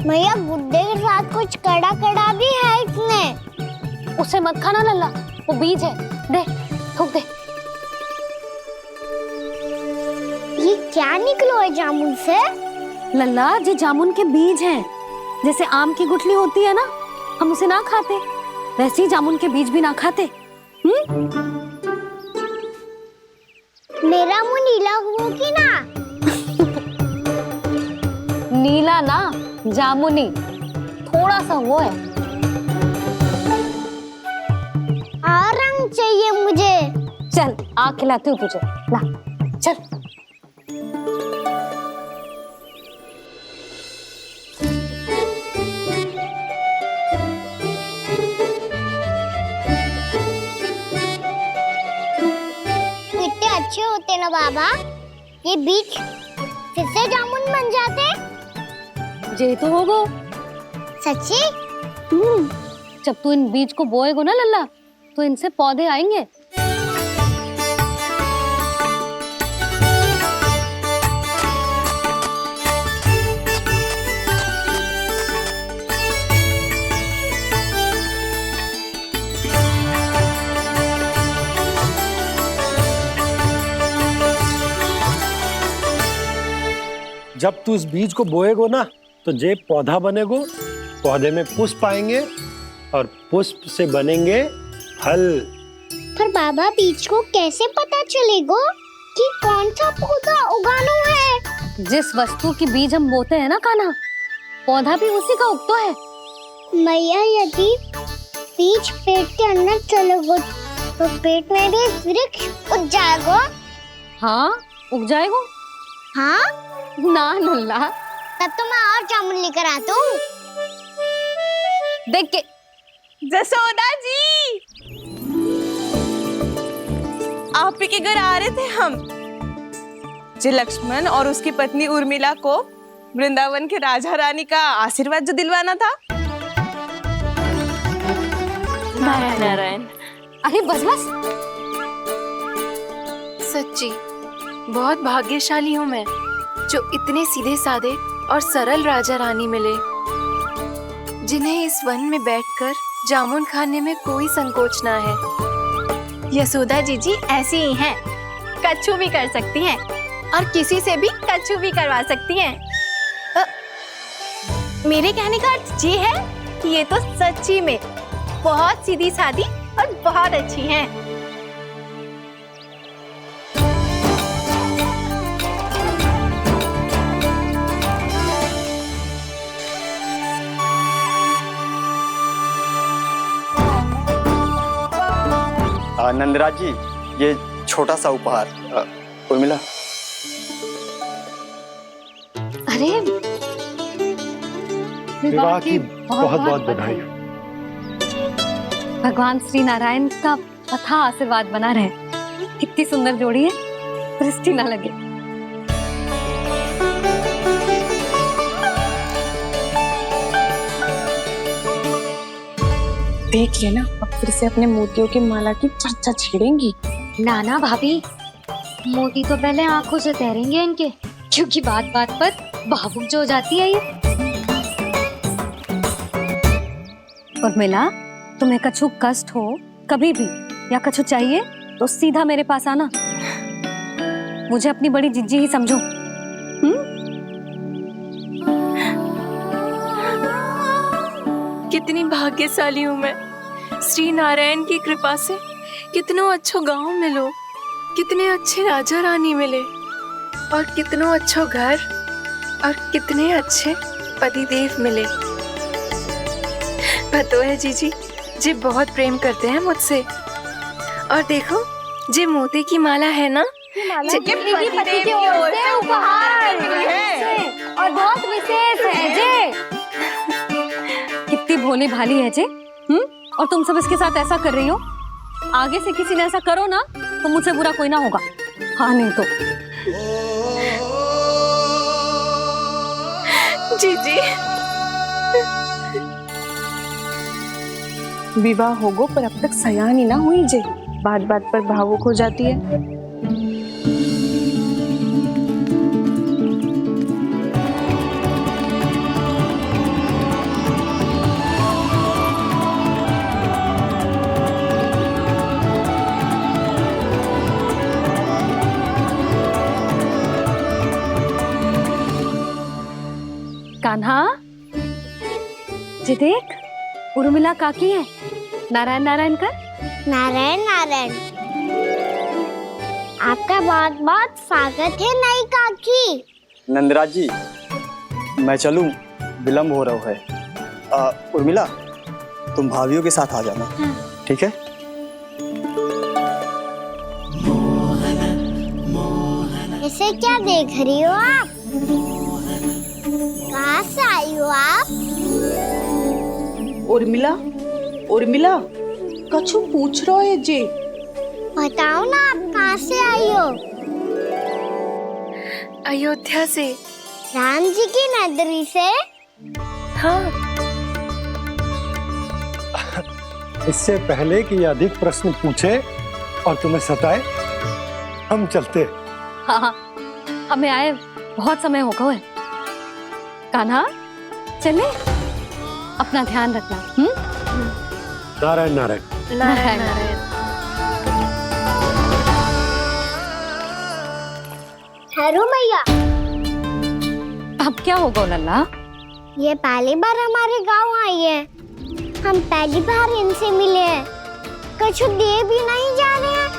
मैया, गुड्डे के साथ कुछ कड़ा कड़ा भी है इसमें। उसे मत खाना लल्ला, वो बीज है। दे, थूक दे। ये क्या निकलो है जामुन से? लल्ला, ये जामुन के बीज हैं। जैसे आम की गुठली होती है ना, हम उसे ना खाते, वैसे ही जामुन के बीज भी ना खाते। मेरा मुंह नीला हुआ कि ना? नीला ना, जामुनी, थोड़ा सा वो है। और रंग चाहिए मुझे। चल, आ खिलाती हूँ तुझे। ला, चल। अच्छे होते ना बाबा, ये बीज फिर से जामुन बन जाते। जे तो होगो। सच्ची? जब तू इन बीज को बोएगो ना लल्ला, तो इनसे पौधे आएंगे। जब तू इस बीज को बोएगो ना, तो जे पौधा बनेगो, पौधे में पुष्प आएंगे और पुष्प से बनेंगे फल। पर बाबा, बीज को कैसे पता चलेगा कि कौन सा पौधा उगाना है? जिस वस्तु की बीज हम बोते हैं ना कान्हा, पौधा भी उसी का उगता है। मैया, यदि बीज पेट के अंदर चलेगा तो पेट में भी वृक्ष उग जाएगा। हाँ, उग जाएगा। हाँ ना लल्ला, तब तो मैं और जामुन लेकर आता हूँ। देख के। जसोदा जी, आप ही के घर आ रहे थे हम। जी, लक्ष्मण और उसकी पत्नी उर्मिला को वृंदावन के राजा रानी का आशीर्वाद जो दिलवाना था। नारायण नारायण। अरे बस बस। सच्ची बहुत भाग्यशाली हूँ मैं, जो इतने सीधे साधे और सरल राजा रानी मिले, जिन्हें इस वन में बैठकर जामुन खाने में कोई संकोच ना है। यशोदा जीजी ऐसी ही हैं, कच्छू भी कर सकती हैं और किसी से भी कच्छू भी करवा सकती हैं। मेरे कहने का अर्थ ये है कि ये तो सच्ची में बहुत सीधी सादी और बहुत अच्छी हैं। नंदराज जी, ये छोटा सा उपहार। उर्मिला। अरे, विवाह की बहुत बहुत बधाई। भगवान श्री नारायण का अथाह आशीर्वाद बना रहे। कितनी सुंदर जोड़ी है, दृष्टि ना लगे। देख लेना, अब फिर से अपने मोतियों की माला की चर्चा छेड़ेंगी। नाना भाभी, मोती तो पहले आंखों से तैरेंगे इनके, क्योंकि बात बात पर भावुक जो हो जाती है ये। उर्मिला, तुम्हें कछु कष्ट हो कभी भी या कछु चाहिए तो सीधा मेरे पास आना। मुझे अपनी बड़ी जिज्जी ही समझो। कितनी भाग्यशाली हूँ मैं, श्री नारायण की कृपा से कितनों अच्छो गांव मिलो, कितने अच्छे राजा रानी मिले और कितनों अच्छो घर और कितने अच्छे पतिदेव मिले। पतो है जीजी, जी बहुत प्रेम करते हैं मुझसे। और देखो, जे मोती की माला है ना, पति की ओर से उपहार और बहुत विशेष है जे। कितनी भोली भाली है जे। और तुम सब इसके साथ ऐसा कर रही हो। आगे से किसी ने ऐसा करो ना तो मुझसे बुरा कोई ना होगा। हाँ नहीं तो जीजी। विवाह होगो पर अब तक सयान ही ना हुई जे, बात बात पर भावुक हो जाती है। कान्हा, जी देख, उर्मिला काकी है। नारायण नारायण कर। नारायण नारायण। आपका बहुत बहुत स्वागत है नई काकी। नंदराज जी, मैं चलूं, विलम्ब हो रहा है। उर्मिला, तुम भाभियों के साथ आ जाना। ठीक है? इसे क्या देख रही हो आप? कहाँ से आई हो आप? उर्मिला, उर्मिला, कछु पूछ रहा है जे। बताओ ना, आप कहाँ से आई हो? अयोध्या से। राम जी की नगरी से? हाँ। इससे पहले कि ये अधिक प्रश्न पूछे और तुम्हें सताए, हम चलते। हाँ हाँ, हमें आए बहुत समय हो गया है। कान्हा, चले, अपना ध्यान रखना। नारायण नारायण। नारायण नारायण। ठहरो मैया। अब क्या होगा लल्ला? ये पहली बार हमारे गांव आई है, हम पहली बार इनसे मिले हैं, कुछ दे भी नहीं जा रहे हैं।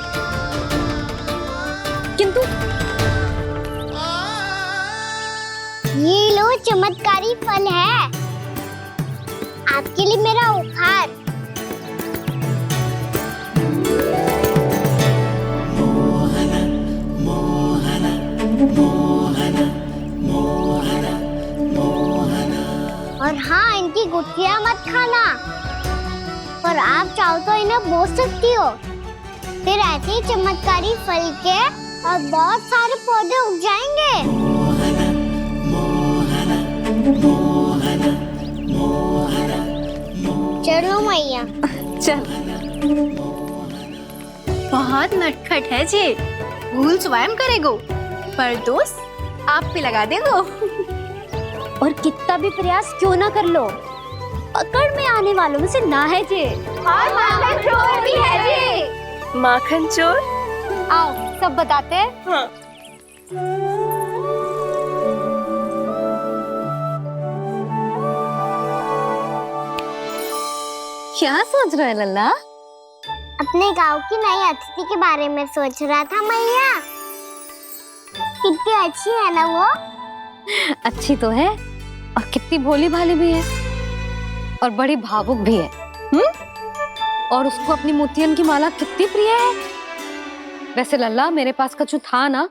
किंतु ये लो, चमत्कारी फल है आपके लिए, मेरा उपहार। और हाँ, इनकी गुठलियां मत खाना, और आप चाहो तो इन्हें बोस सकती हो, फिर ऐसे ही चमत्कारी फल के और बहुत सारे पौधे उग जाएंगे। चलो मैया। चल। बहुत नटखट है जे, भूल स्वयं करेगो, पर दोष आप पे लगा देगो। और कितना भी प्रयास क्यों ना कर लो, पकड़ में आने वालों में से ना है जे। और माखन चोर भी है जे। माखन चोर? आओ सब बताते हैं। हाँ। क्या सोच रहे हो लल्ला? अपने गांव की नई अतिथि के बारे में सोच रहा था मैया। कितनी अच्छी है ना वो? अच्छी तो है, और कितनी भोली भाली भी है, और बड़ी भावुक भी है। और उसको अपनी मोतियन की माला कितनी प्रिय है। वैसे लल्ला, मेरे पास कछु था ना,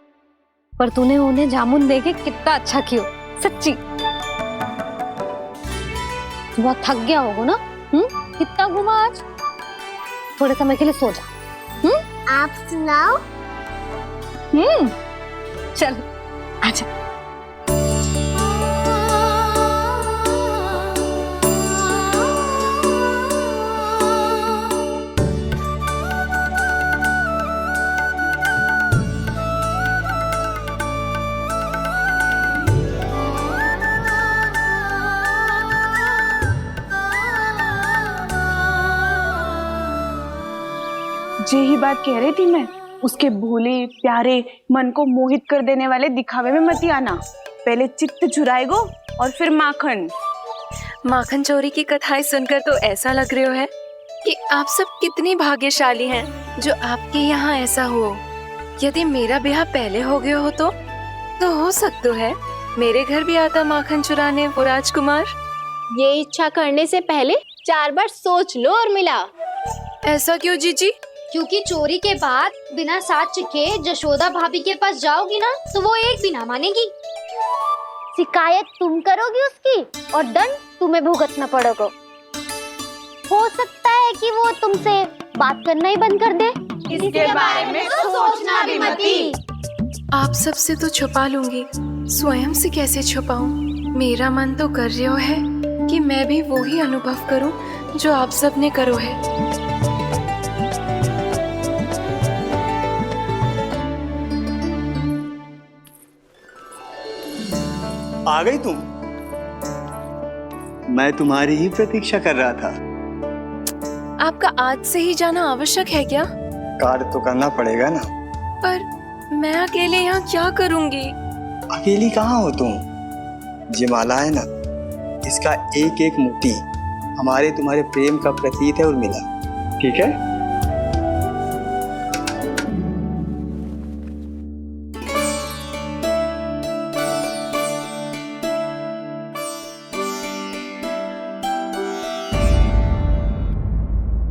पर तूने उन्हें जामुन देके कितना अच्छा किया, सच्ची। बहुत थक गया होगा ना? कितना घुमा आज? थोड़े समय के लिए सो जा। आप सुनाओ। चल आजा। यही बात कह रही थी मैं, उसके भोले प्यारे मन को मोहित कर देने वाले दिखावे में मत आना। पहले चित्त चुराएगो और फिर माखन। माखन चोरी की कथाएं सुनकर तो ऐसा लग रहा है कि आप सब कितनी भाग्यशाली हैं जो आपके यहाँ ऐसा हो। यदि मेरा ब्याह पहले हो गया हो तो हो सकता है मेरे घर भी आता माखन चुराने वो राजकुमार। ये इच्छा करने से पहले 4 बार सोच लो और मिला। ऐसा क्यों जीजी? क्योंकि चोरी के बाद बिना साथ चिखे जशोदा भाभी के पास जाओगी ना तो वो एक भी ना मानेगी। शिकायत तुम करोगी उसकी और दंड तुम्हें भुगतना पड़ेगा। हो सकता है कि वो तुमसे बात करना ही बंद कर दे। इसके बारे में तो सोचना भी मती। आप सबसे तो छुपा लूंगी, स्वयं से कैसे छुपाऊं? मेरा मन तो कर रहा है कि मैं भी वो ही अनुभव करूं जो आप सब ने करो है। आ गई तुम? मैं तुम्हारी ही प्रतीक्षा कर रहा था। आपका आज से ही जाना आवश्यक है क्या? कार्य तो करना पड़ेगा ना। पर मैं अकेले यहाँ क्या करूँगी? अकेली कहाँ हो तुम? ये माला है ना, इसका एक एक मोती हमारे तुम्हारे प्रेम का प्रतीक है उर्मिला, ठीक है?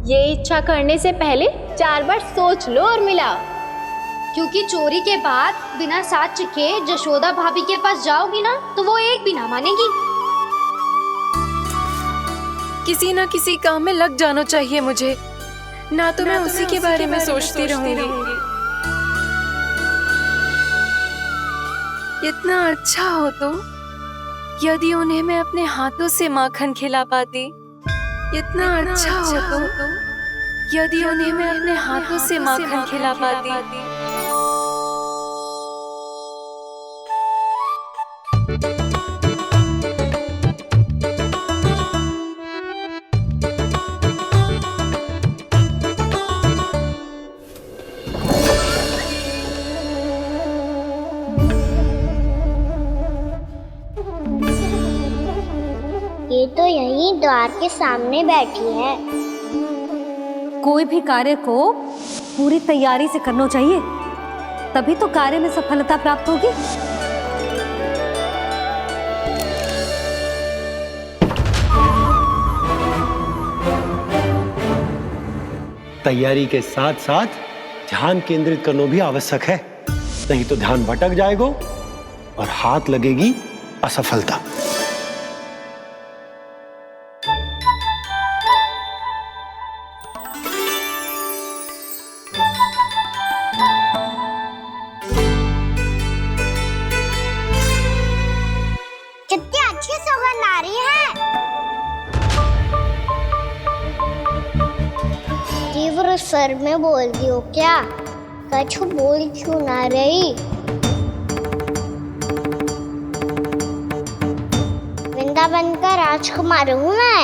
ये इच्छा करने से पहले 4 बार सोच लो और मिला। क्योंकि चोरी के बाद बिना साथ चिखे जशोदा भाभी के पास जाओगी ना तो वो एक भी ना मानेगी। किसी न किसी काम में लग जाना चाहिए मुझे, ना तो मैं उसी के बारे में सोचती रहूंगी। इतना अच्छा हो तो यदि उन्हें मैं अपने हाथों से माखन खिला पाती। इतना अच्छा हो तो यदि उन्हें मैं अपने हाथों से माखन खिला पाती। ये तो यहीं द्वार के सामने बैठी है। कोई भी कार्य को पूरी तैयारी से करना चाहिए, तभी तो कार्य में सफलता प्राप्त होगी। तैयारी के साथ साथ ध्यान केंद्रित करना भी आवश्यक है, नहीं तो ध्यान भटक जाएगा और हाथ लगेगी असफलता। कितनी अच्छी सौगंध आ रही है। तीव्र स्वर में बोलती हो क्या? कछु बोल क्यों ना रही? वृंदावन का राजकुमार हूँ मैं।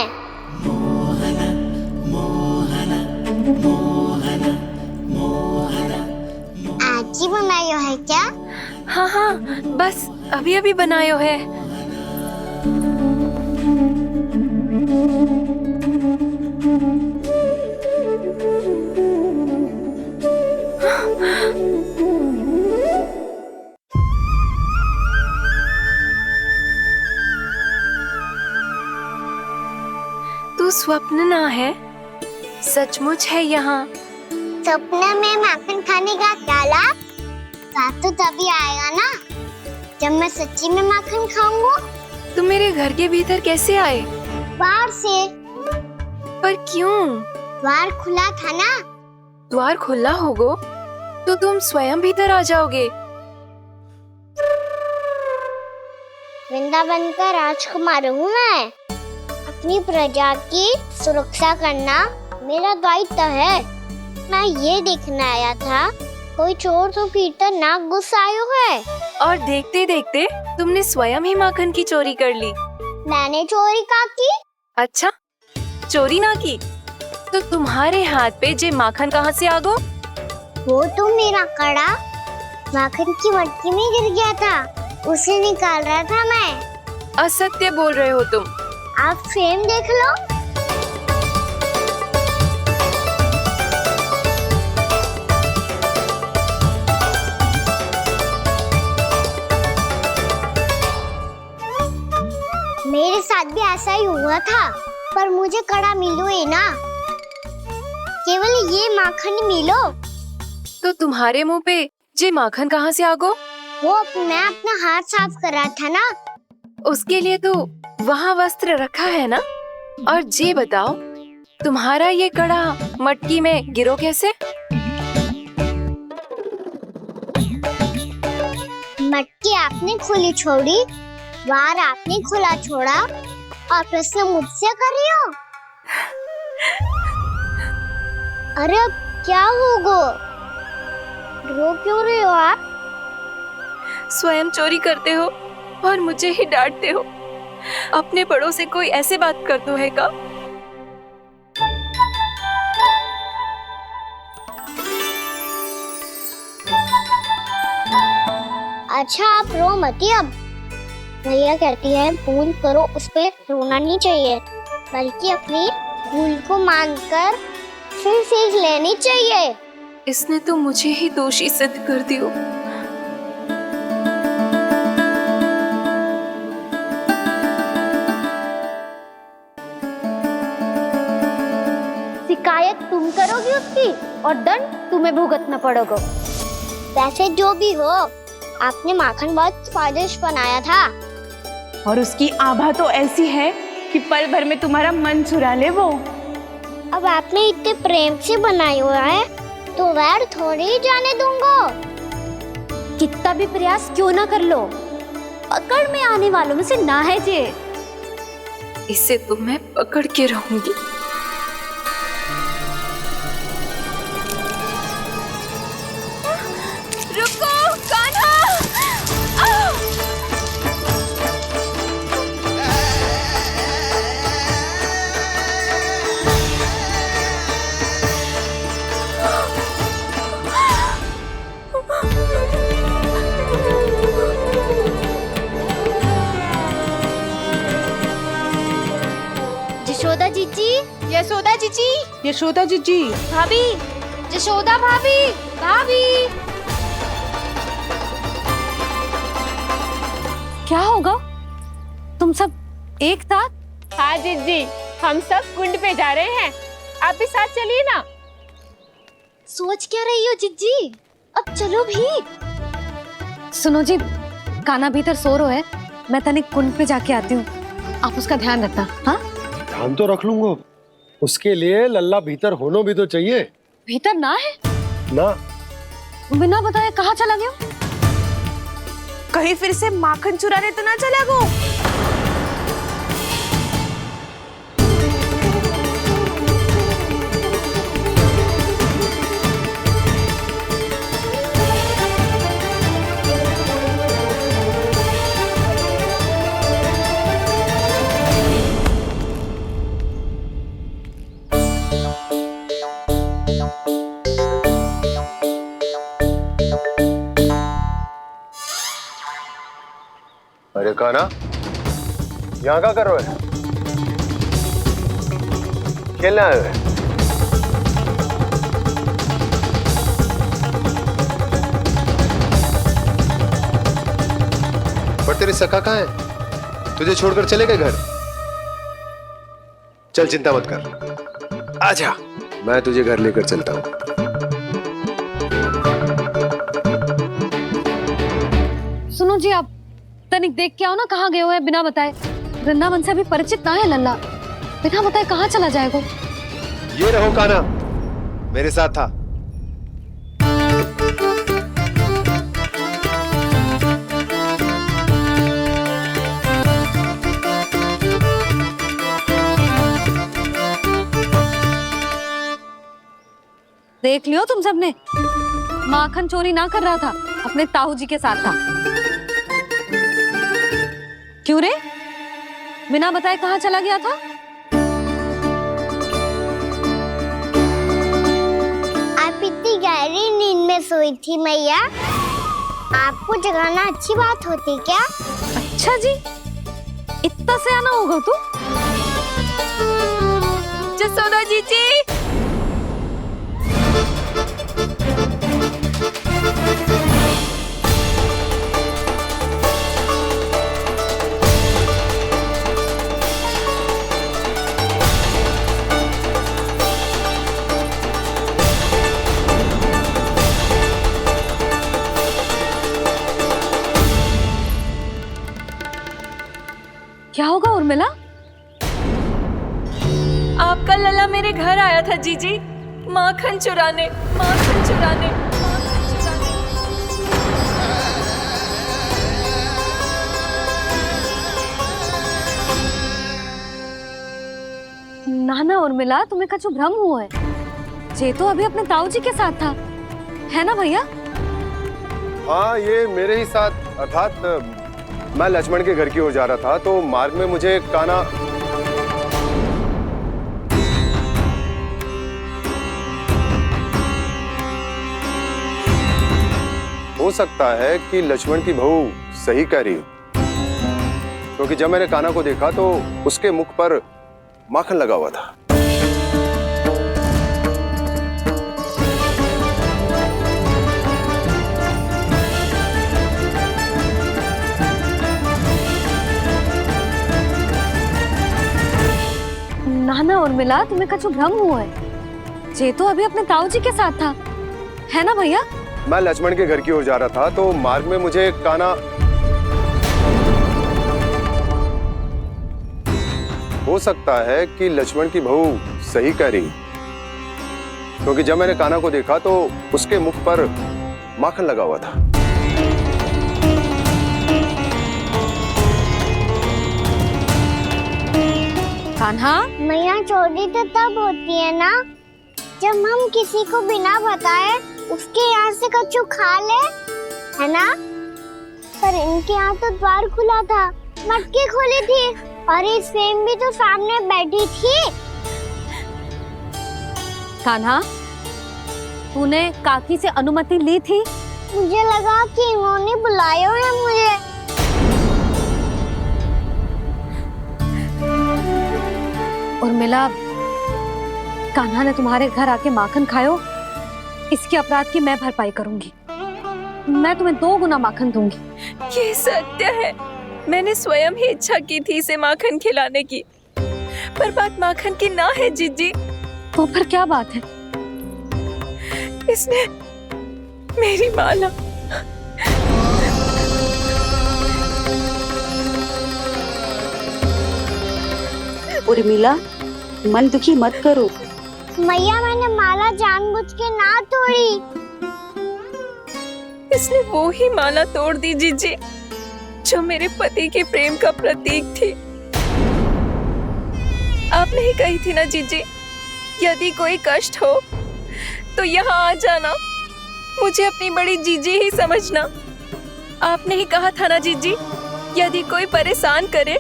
आज ही बनायो है क्या? हाँ हाँ, बस अभी अभी बनायो है। तू स्वप्न ना है, सचमुच है यहाँ। सपने में माखन खाने का क्या लाभ? स्वाद तो तभी आएगा ना जब मैं सच्ची में माखन खाऊंगा। तुम मेरे घर के भीतर कैसे आए? बाहर से। पर क्यों? द्वार खुला था ना। द्वार खुला होगा तो तुम स्वयं भीतर आ जाओगे। वृंदावन का राजकुमार हूँ मैं। अपनी प्रजा की सुरक्षा करना मेरा दायित्व है। मैं ये देखने आया था कोई चोर तो कीर्तन ना घुस आयो है। और देखते देखते तुमने स्वयं ही माखन की चोरी कर ली। मैंने चोरी का की? अच्छा, चोरी ना की तो तुम्हारे हाथ पे जे माखन कहाँ से आ गो? वो तो मेरा कड़ा माखन की मटकी में गिर गया था, उसे निकाल रहा था मैं। असत्य बोल रहे हो तुम। आप फ्रेम देख लो। मेरे साथ भी ऐसा ही हुआ था, पर मुझे कड़ा मिलो ही ना, केवल ये माखन मिलो। तो तुम्हारे मुंह पे जे माखन कहाँ से आ गो? वो मैं अपना हाथ साफ कर रहा था ना। उसके लिए तो वहाँ वस्त्र रखा है ना। और जे बताओ, तुम्हारा ये कड़ा मटकी में गिरो कैसे? मटकी आपने खुली छोड़ी, बार आपने खुला छोड़ा, और प्रश्न मुझसे कर रही हो? अरे अब क्या होगा? रो क्यों रहे हो आप? स्वयं चोरी करते हो और मुझे ही डांटते हो। अपने बड़ों से कोई ऐसे बात कर दो है का? अच्छा आप रो मती। अब भैया कहती है भूल करो, उस पे रोना नहीं चाहिए, बल्कि अपनी भूल को मानकर फिर सीख लेनी चाहिए। इसने तो मुझे ही दोषी सिद्ध कर दियो। शिकायत तुम करोगी उसकी और दंड तुम्हें भुगतना पड़ेगा। वैसे जो भी हो, आपने माखन बहुत स्वादिष्ट बनाया था। और उसकी आभा तो ऐसी है कि पल भर में तुम्हारा मन चुरा ले वो। अब आपने इतने प्रेम से बनाई हुआ है तो वैर थोड़ी ही जाने दूंगा। कितना भी प्रयास क्यों ना कर लो, पकड़ में आने वालों में से ना है जे। इसे तो मैं पकड़ के रहूंगी। रुको कान्हा! यशोदा जीजी, यशोदा जीजी, यशोदा जीजी, भाभी, यशोदा भाभी, भाभी। क्या होगा? तुम सब एक साथ? हाँ जीजी, हम सब कुंड पे जा रहे हैं, आप भी साथ चलिए ना। सोच क्या रही हो जिज्जी? अब चलो भी। सुनो जी, कान्हा भीतर सो रहा है, मैं तनिक कुंड पे जाके आती हूँ, आप उसका ध्यान रखना। हाँ, ध्यान तो रख लूंगा, उसके लिए लल्ला भीतर होना भी तो चाहिए। भीतर ना है ना? बिना बताए कहाँ चला गया? कहीं फिर से माखन चुराने तो ना चला गो? अरे कान्हा, यहाँ क्या कर रहे हो? खेलने आए हुए? पर तेरे सखा कहाँ है? तुझे छोड़कर चले गए घर? चल चिंता मत कर, आजा, मैं तुझे घर लेकर चलता हूँ। सुनो जी, आप तनिक देख के आओ ना कहाँ गए हुए हैं बिना बताए। वृंदावन से अभी परिचित ना है लल्ला, बिना बताए कहाँ चला जाएगा? ये रहो कान्हा, मेरे साथ था। देख लियो तुम सबने, माखन चोरी ना कर रहा था, अपने ताऊ जी के साथ था। क्यों रे, बिना बताए कहाँ चला गया था? गई थी मैया। आपको जगाना अच्छी बात होती क्या? अच्छा जी, इतना सयाना होगा तू? जसोदा जीजी, क्या होगा उर्मिला? आपका लला मेरे घर आया था जीजी, माखन चुराने, माखन चुराने, माखन चुराने। ना ना उर्मिला, तुम्हें कछु भ्रम हुआ है। ये तो अभी अपने ताऊ जी के साथ था, है ना भैया? हाँ, ये मेरे ही साथ, अर्थात मैं लक्ष्मण के घर की ओर जा रहा था तो मार्ग में मुझे कान्हा हो सकता है कि लक्ष्मण की बहू सही कह रही हो, क्योंकि जब मैंने कान्हा को देखा तो उसके मुख पर माखन लगा हुआ था। ना ना उर्मिला, तुम्हें कछु भ्रम हुआ है। ये तो अभी अपने ताऊ जी के साथ था, है ना भैया? मैं लक्ष्मण के घर की ओर जा रहा था तो मार्ग में मुझे कान्हा हो सकता है कि लक्ष्मण की बहू सही कह रही, क्योंकि जब मैंने कान्हा को देखा तो उसके मुख पर माखन लगा हुआ था। कान्हा, मैया चोरी तो तब होती है ना जब हम किसी को बिना बताए उसके यहाँ से कछु खा ले, है ना? पर इनके यहाँ तो द्वार खुला था, मटकी खुली थी और इस फेम भी तो सामने बैठी थी। कान्हा, तूने काकी से अनुमति ली थी? मुझे लगा कि इन्होंने बुलाया है मुझे। उर्मिला, कान्हा ने तुम्हारे घर आके माखन खायो, इसके अपराध की मैं भरपाई करूंगी। मैं तुम्हें 2 गुना माखन दूंगी। ये सत्य है, मैंने स्वयं ही इच्छा की थी इसे माखन खिलाने की, पर बात माखन की ना है जीजी। तो फिर क्या बात है? इसने मेरी माला उर्मिला, मन दुखी मत करो। मैया, मैंने माला जानबूझ के ना तोड़ी। इसने वो ही माला तोड़ दी जीजी जो मेरे पति के प्रेम का प्रतीक थी। आपने ही कही थी ना जीजी, यदि कोई कष्ट हो तो यहाँ आ जाना, मुझे अपनी बड़ी जीजी ही समझना। आपने ही कहा था ना जीजी, यदि कोई परेशान करे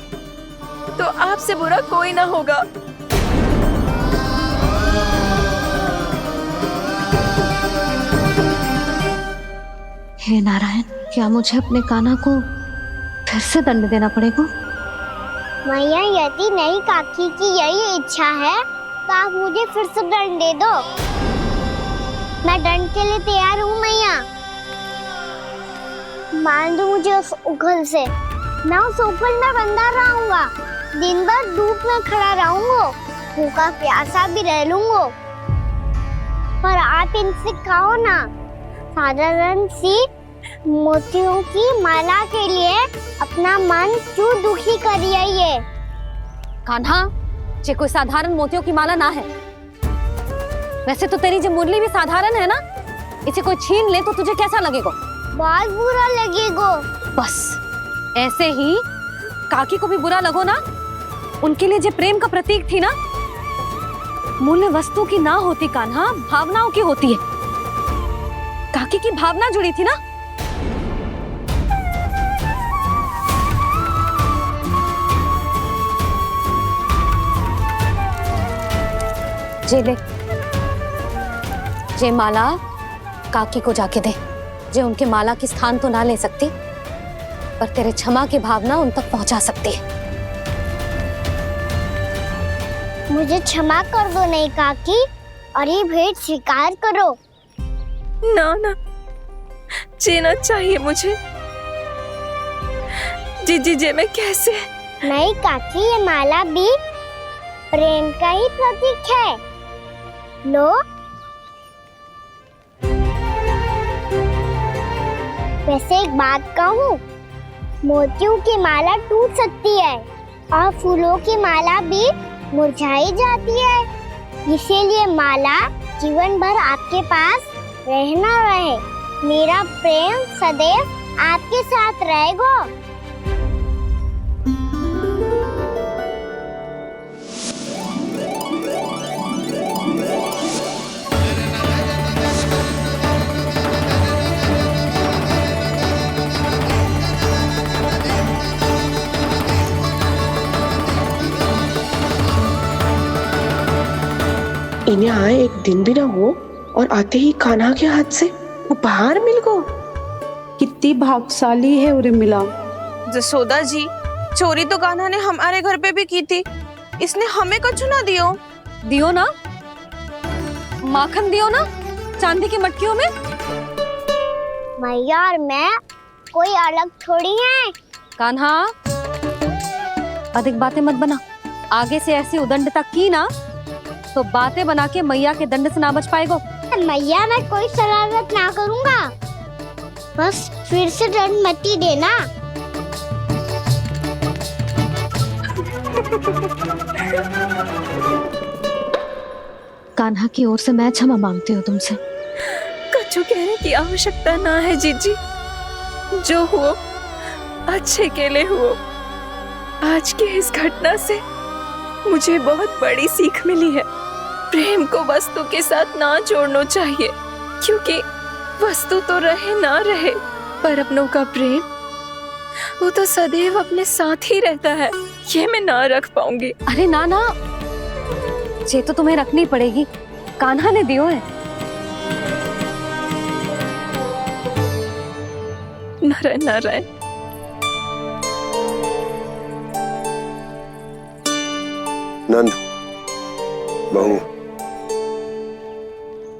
तो आपसे बुरा कोई ना होगा। हे नारायण, क्या मुझे अपने कान्हा को फिर से दंड देना पड़ेगा? मैया, यदि नहीं काकी की यही इच्छा है तो आप मुझे फिर से दंड दे दो। मैं दंड के लिए तैयार हूँ मैया। मान दो मुझे उस उखल से, मैं उस ऊपर में बंधा रहूंगा, दिन भर धूप में खड़ा रहूंगा, भूखा प्यासा भी रह लूंगा। पर आप इनसे कहो ना, साधारण सी मोतियों की माला के लिए अपना मन क्यों दुखी करिए? ये कान्हा, ये कोई साधारण मोतियों की माला ना है। वैसे तो तेरी जो मुरली भी साधारण है ना, इसे कोई छीन ले तो तुझे कैसा लगेगा? बहुत बुरा लगेगा। बस ऐसे ही काकी को भी बुरा लगो ना। उनके लिए जो प्रेम का प्रतीक थी ना, मूल्य वस्तु की ना होती कान्हा, भावनाओं की होती है। काकी की भावना जुड़ी थी ना। जे ले, जे माला काकी को जाके दे, जो उनके माला की स्थान तो ना ले सकती, पर तेरे क्षमा की भावना उन तक पहुंचा सकती है। मुझे क्षमा कर दो नहीं काकी, और ये भेंट स्वीकार करो। ना ना, जीना चाहिए मुझे। जी जे मैं कैसे? नहीं काकी, ये माला भी प्रेम का ही प्रतीक है। लो। वैसे एक बात कहूँ, मोतियों की माला टूट सकती है और फूलों की माला भी मुरझाई जाती है। इसीलिए माला जीवन भर आपके पास रहना रहे। मेरा प्रेम सदैव आपके साथ रहेगा। इन्हें आए एक दिन भी ना हो और आते ही कान्हा के हाथ से उपहार मिल गो। कितनी भाग्यशाली है उर्मिला। जसोदा जी, चोरी तो कान्हा ने हमारे घर पे भी की थी, इसने हमें कुछ ना दियो। दियो ना, माखन दियो ना चांदी की मटकियों में। मैया और मैं कोई अलग थोड़ी हैं। कान्हा, अधिक बातें मत बना। आगे से ऐसी उदंडता की ना तो बातें बना के मैया के दंड से ना बच पाएगो। मैया, मैं कोई शरारत ना करूंगा, बस फिर से दंड मत ही देना। कान्हा की ओर से मैं क्षमा मांगती हूँ तुमसे। कछु कहने की आवश्यकता ना है जीजी, जो हुआ अच्छे के लिए हुआ। आज की इस घटना से मुझे बहुत बड़ी सीख मिली है। प्रेम को वस्तु के साथ ना जोड़ना चाहिए, क्योंकि वस्तु तो रहे ना रहे, पर अपनों का प्रेम वो तो सदैव अपने साथ ही रहता है। ये मैं ना रख पाऊंगी। अरे ना ना, ये तो तुम्हें रखनी पड़ेगी। कान्हा ने दियो है। नारायण नारायण। नंद, बहू,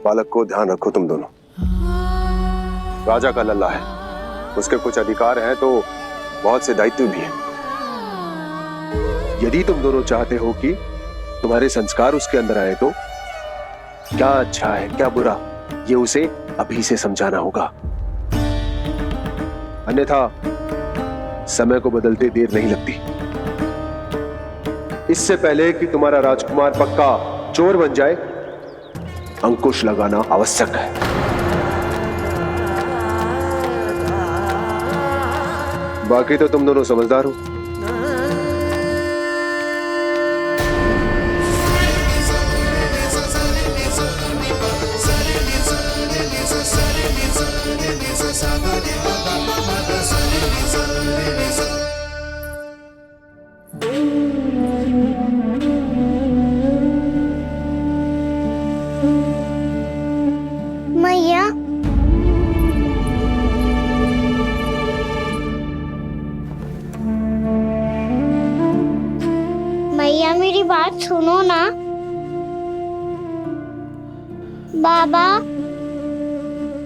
बालक को ध्यान रखो तुम दोनों। राजा का लल्ला है, उसके कुछ अधिकार हैं तो बहुत से दायित्व भी हैं। यदि तुम दोनों चाहते हो कि तुम्हारे संस्कार उसके अंदर आए तो क्या अच्छा है क्या बुरा, ये उसे अभी से समझाना होगा। अन्यथा समय को बदलते देर नहीं लगती। इससे पहले कि तुम्हारा राजकुमार पक्का चोर बन जाए, अंकुश लगाना आवश्यक है। बाकी तो तुम दोनों समझदार हो। मैया, मैया मेरी बात सुनो ना। बाबा,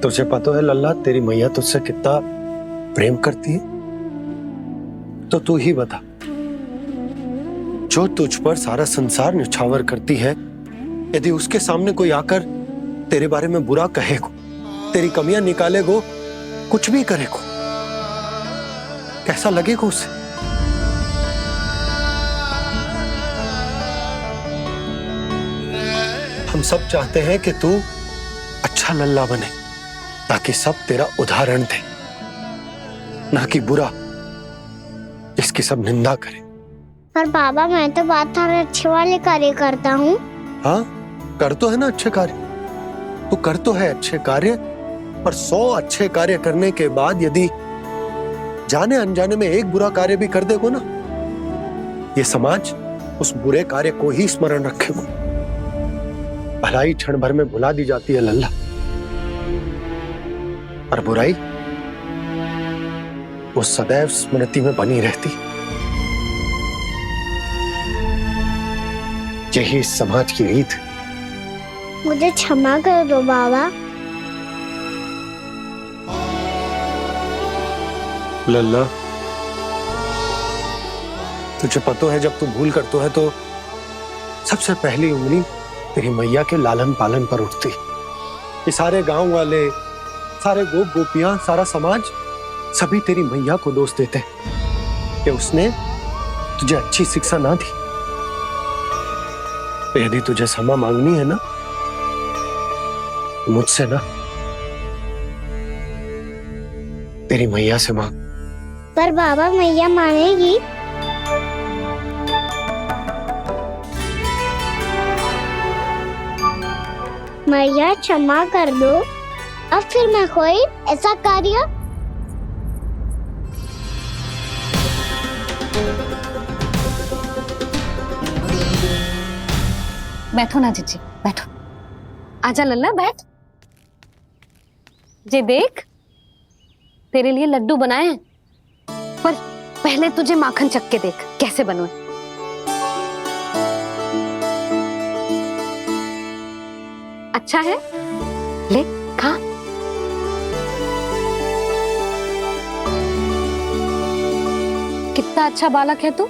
तुझे पता है लल्ला, तेरी मैया तुझसे कितना प्रेम करती है? तो तू ही बता, जो तुझ पर सारा संसार निछावर करती है, यदि उसके सामने कोई आकर तेरे बारे में बुरा कहेगो, तेरी कमियां निकालेगो, कुछ भी करेगो, कैसा लगेगा उसे? हम सब चाहते हैं कि तू अच्छा लल्ला बने, ताकि सब तेरा उदाहरण दे, ना कि बुरा जिसकी सब निंदा करे। पर बाबा, मैं तो बात हर अच्छे वाले कार्य करता हूँ। हाँ, कर तो है ना अच्छे कार्य, तू कर तो है अच्छे कार्य, पर 100 अच्छे कार्य करने के बाद यदि जाने अनजाने में एक बुरा कार्य भी कर देगो ना, ये समाज उस बुरे कार्य को ही स्मरण रखेगो। भलाई क्षण भर में भुला दी जाती है लल्ला। और बुराई वो सदैव स्मृति में बनी रहती। यही इस समाज की रीत। मुझे क्षमा कर दो बाबा। लल्ला, तुझे पता है जब तू भूल करतो है तो सबसे पहली उंगली तेरी मैया के लालन पालन पर उठती। ये सारे गांव वाले, सारे गोप गोपियां, सारा समाज सभी तेरी मैया को दोष देते कि उसने तुझे अच्छी शिक्षा ना दी। तो यदि तुझे क्षमा मांगनी है ना, मुझसे ना, तेरी मैया से मांग। पर बाबा मैया मानेगी? मैया क्षमा कर दो। अब फिर मैं कोई ऐसा कार्य बैठो ना जीजी, बैठो। आजा लल्ला, बैठ। जे देख, तेरे लिए लड्डू बनाए हैं, पर पहले तुझे माखन चख के देख कैसे बनो। अच्छा है, ले खा। कितना अच्छा बालक है तू।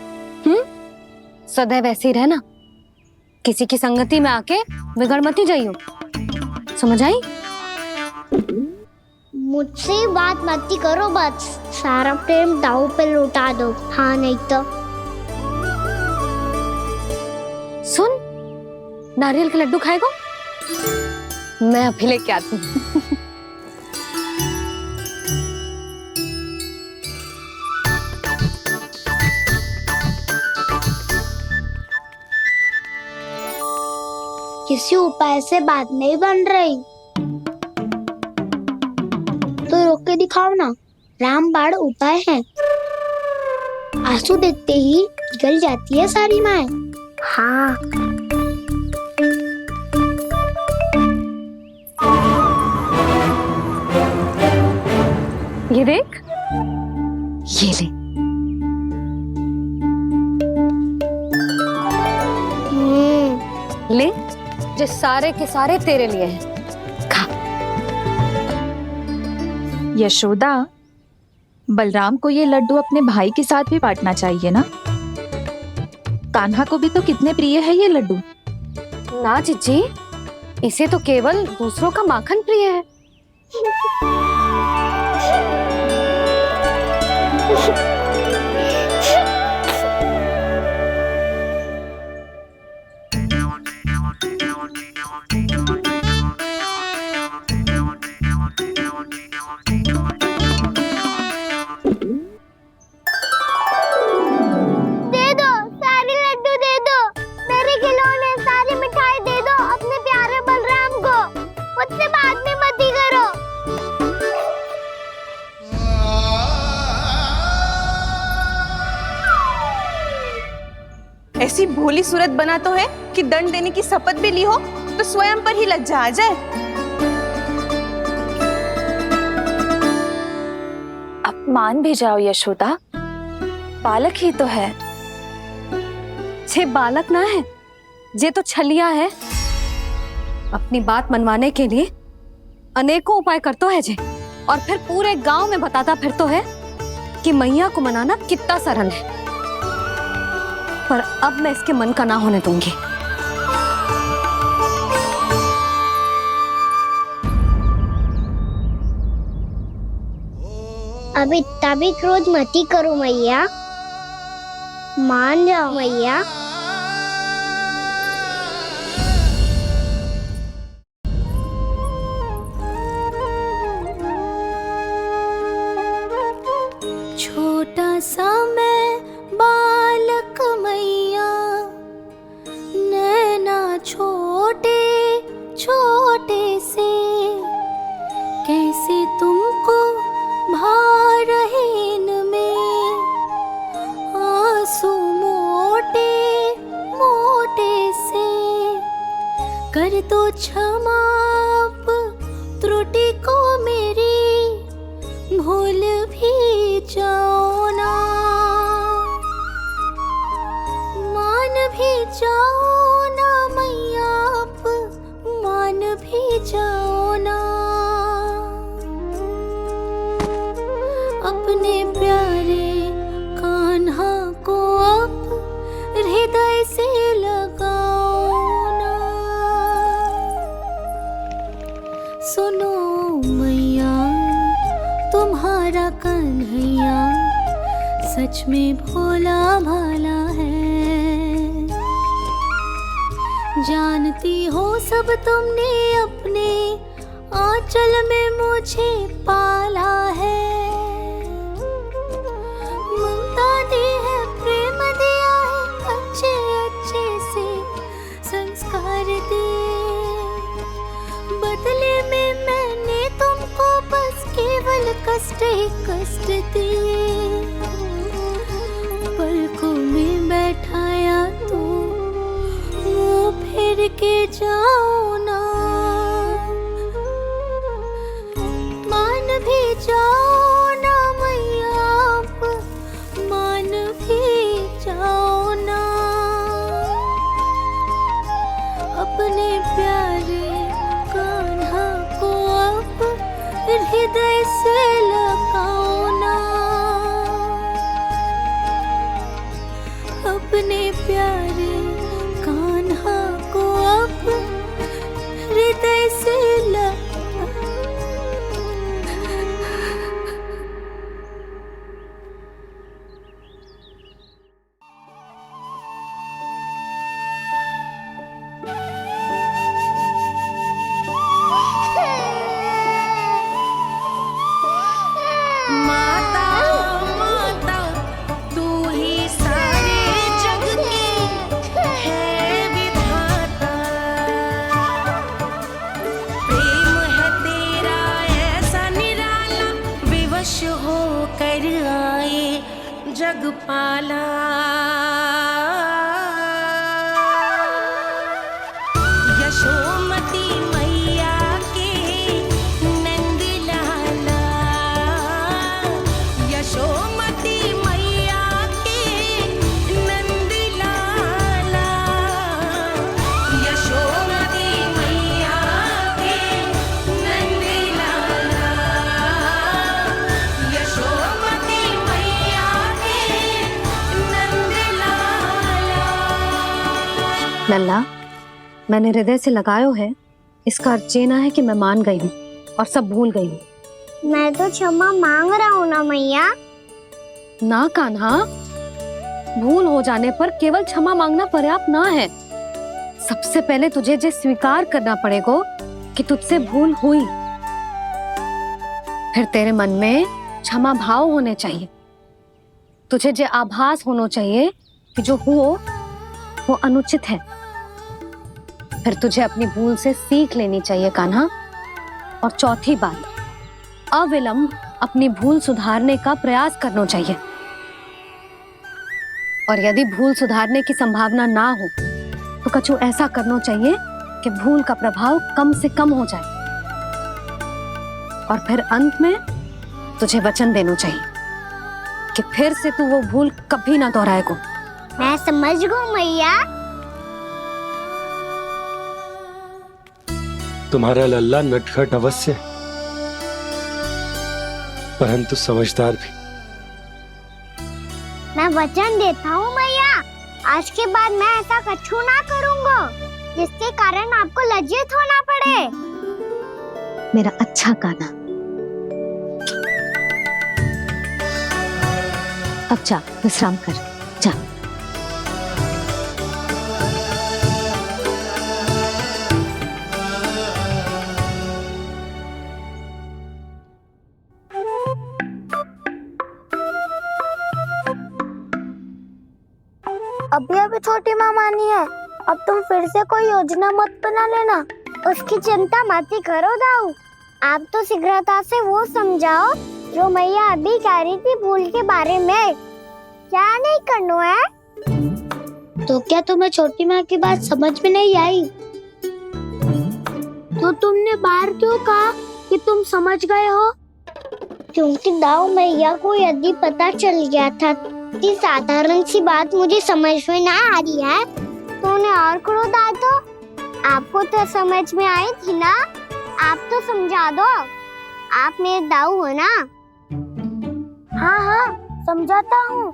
सदैव ऐसे ही रहना, किसी की संगति में आके बिगड़ मत ही जाइयो, समझ आई? मुझसे बात मत ही करो, बस सारा प्रेम दाव पे लौटा दो। हाँ नहीं तो सुन, नारियल के लड्डू खाएगा? मैं अभी लेके आती हूँ। किसी उपाय से बात नहीं बन रही तो रोक के दिखाओ ना। रामबाण उपाय है। आंसू देखते ही जल जाती है सारी माए। हाँ ये देख, ये ले। ले, जो सारे के सारे तेरे लिए हैं, खा। यशोदा, बलराम को ये लड्डू अपने भाई के साथ भी बांटना चाहिए ना। कान्हा को भी तो कितने प्रिय है ये लड्डू। ना जीजी, इसे तो केवल दूसरों का माखन प्रिय है। दे दो, सारे लड्डू दे दो, मेरे खिलौने, सारी मिठाई दे दो अपने प्यारे बलराम को। मुझसे बात में मत ही करो। ऐसी भोली सूरत बना तो है कि दंड देने की शपथ भी ली हो तो स्वयं पर ही लज्जा आ जाए। अपमान भी जाओ यशोदा, बालक ही तो है। छे बालक ना है, जे तो छलिया है। अपनी बात मनवाने के लिए अनेकों उपाय करतो है जे, और फिर पूरे गांव में बताता फिरतो है कि मैया को मनाना कितना सरल है। पर अब मैं इसके मन का ना होने दूंगी। अब इतना भी क्रोध मत ही करो मैया, मान जाओ मैया। छोटा सा मैं बालक मैया, नैना छोटे छोटे से, कैसे तुमको भा रहे इनमें आंसू मोटे मोटे से। कर दो क्षमा त्रुटि को मेरी, प्यारे कान्हा को अब हृदय से लगाओ ना। सुनो मैया तुम्हारा कन्हैया सच में भोला भाला है। जानती हो सब तुमने अपने आंचल में मुझे पाला है। ममता दी है, प्रेम दिया है, अच्छे अच्छे से संस्कार दिए। बदले में मैंने तुमको बस केवल कष्ट ही कष्ट दिए। पलकों में बैठाया तो मुंह फेर के जाओ ना। मान भी जाओ ना मैया, आप मान भी जाओ ना। अपने प्यारे कान्हा को अब हृदय से लगाओ ना। अपने प्यारे कान्हा को अब हृदय से माता माता तू ही सारे जग की है विधाता। प्रेम है तेरा ऐसा निराला, विवश हो कर आए जग पाला। यशोमती मैया के नंद लाला। यशोमती मैया के नंद लाला। यशोमती मैया के नंद लाला। यशोमती मैया के नंद लाला। लल्ला, मैंने हृदय से लगायो है, इसका अर्थ ये ना है कि मैं मान गई हूँ और सब भूल गई हूँ। मैं तो क्षमा मांग रहा हूँ ना मैया। ना कान्हा, भूल हो जाने पर केवल क्षमा मांगना पर्याप्त ना है। सबसे पहले तुझे ये स्वीकार करना पड़ेगा कि तुझसे भूल हुई। फिर तेरे मन में क्षमा भाव होने चाहिए। तुझे ये आभास होना चाहिए कि जो हुआ वो अनुचित है। फिर तुझे अपनी भूल से सीख लेनी चाहिए कान्हा। और चौथी बात, अविलंब अपनी भूल सुधारने का प्रयास करना चाहिए। और यदि भूल सुधारने की संभावना ना हो तो कछु ऐसा करना चाहिए कि भूल का प्रभाव कम से कम हो जाए। और फिर अंत में तुझे वचन देना चाहिए कि फिर से तू वो भूल कभी ना दोहराएगा। मैं समझ गई मैया। तुम्हारा लल्ला नटखट अवश्य, परंतु समझदार भी। मैं वचन देता हूँ मैया, आज के बाद मैं ऐसा कछु ना करूँगा जिसके कारण आपको लज्जित होना पड़े। मेरा अच्छा कान्हा, अब जा विश्राम कर, जा। अभी अभी छोटी माँ मानी है, अब तुम फिर से कोई योजना मत बना लेना। उसकी चिंता मत ही करो दाऊ। आप तो शीघ्रता से वो समझाओ जो मैया अभी कह रही थी भूल के बारे में। क्या नहीं करना है? तो क्या तुम्हें छोटी माँ की बात समझ में नहीं आई? तो तुमने बाहर क्यों कहा कि तुम समझ गए हो? क्योंकि दाऊ मैया को यदि पता चल गया था कि साधारण सी बात मुझे समझ में ना आ रही है तो उन्हें और क्रोध आया। तो आपको तो समझ में आई थी ना, आप तो समझा दो। आप मेरे दाऊ हो ना। हाँ हाँ समझाता हूँ।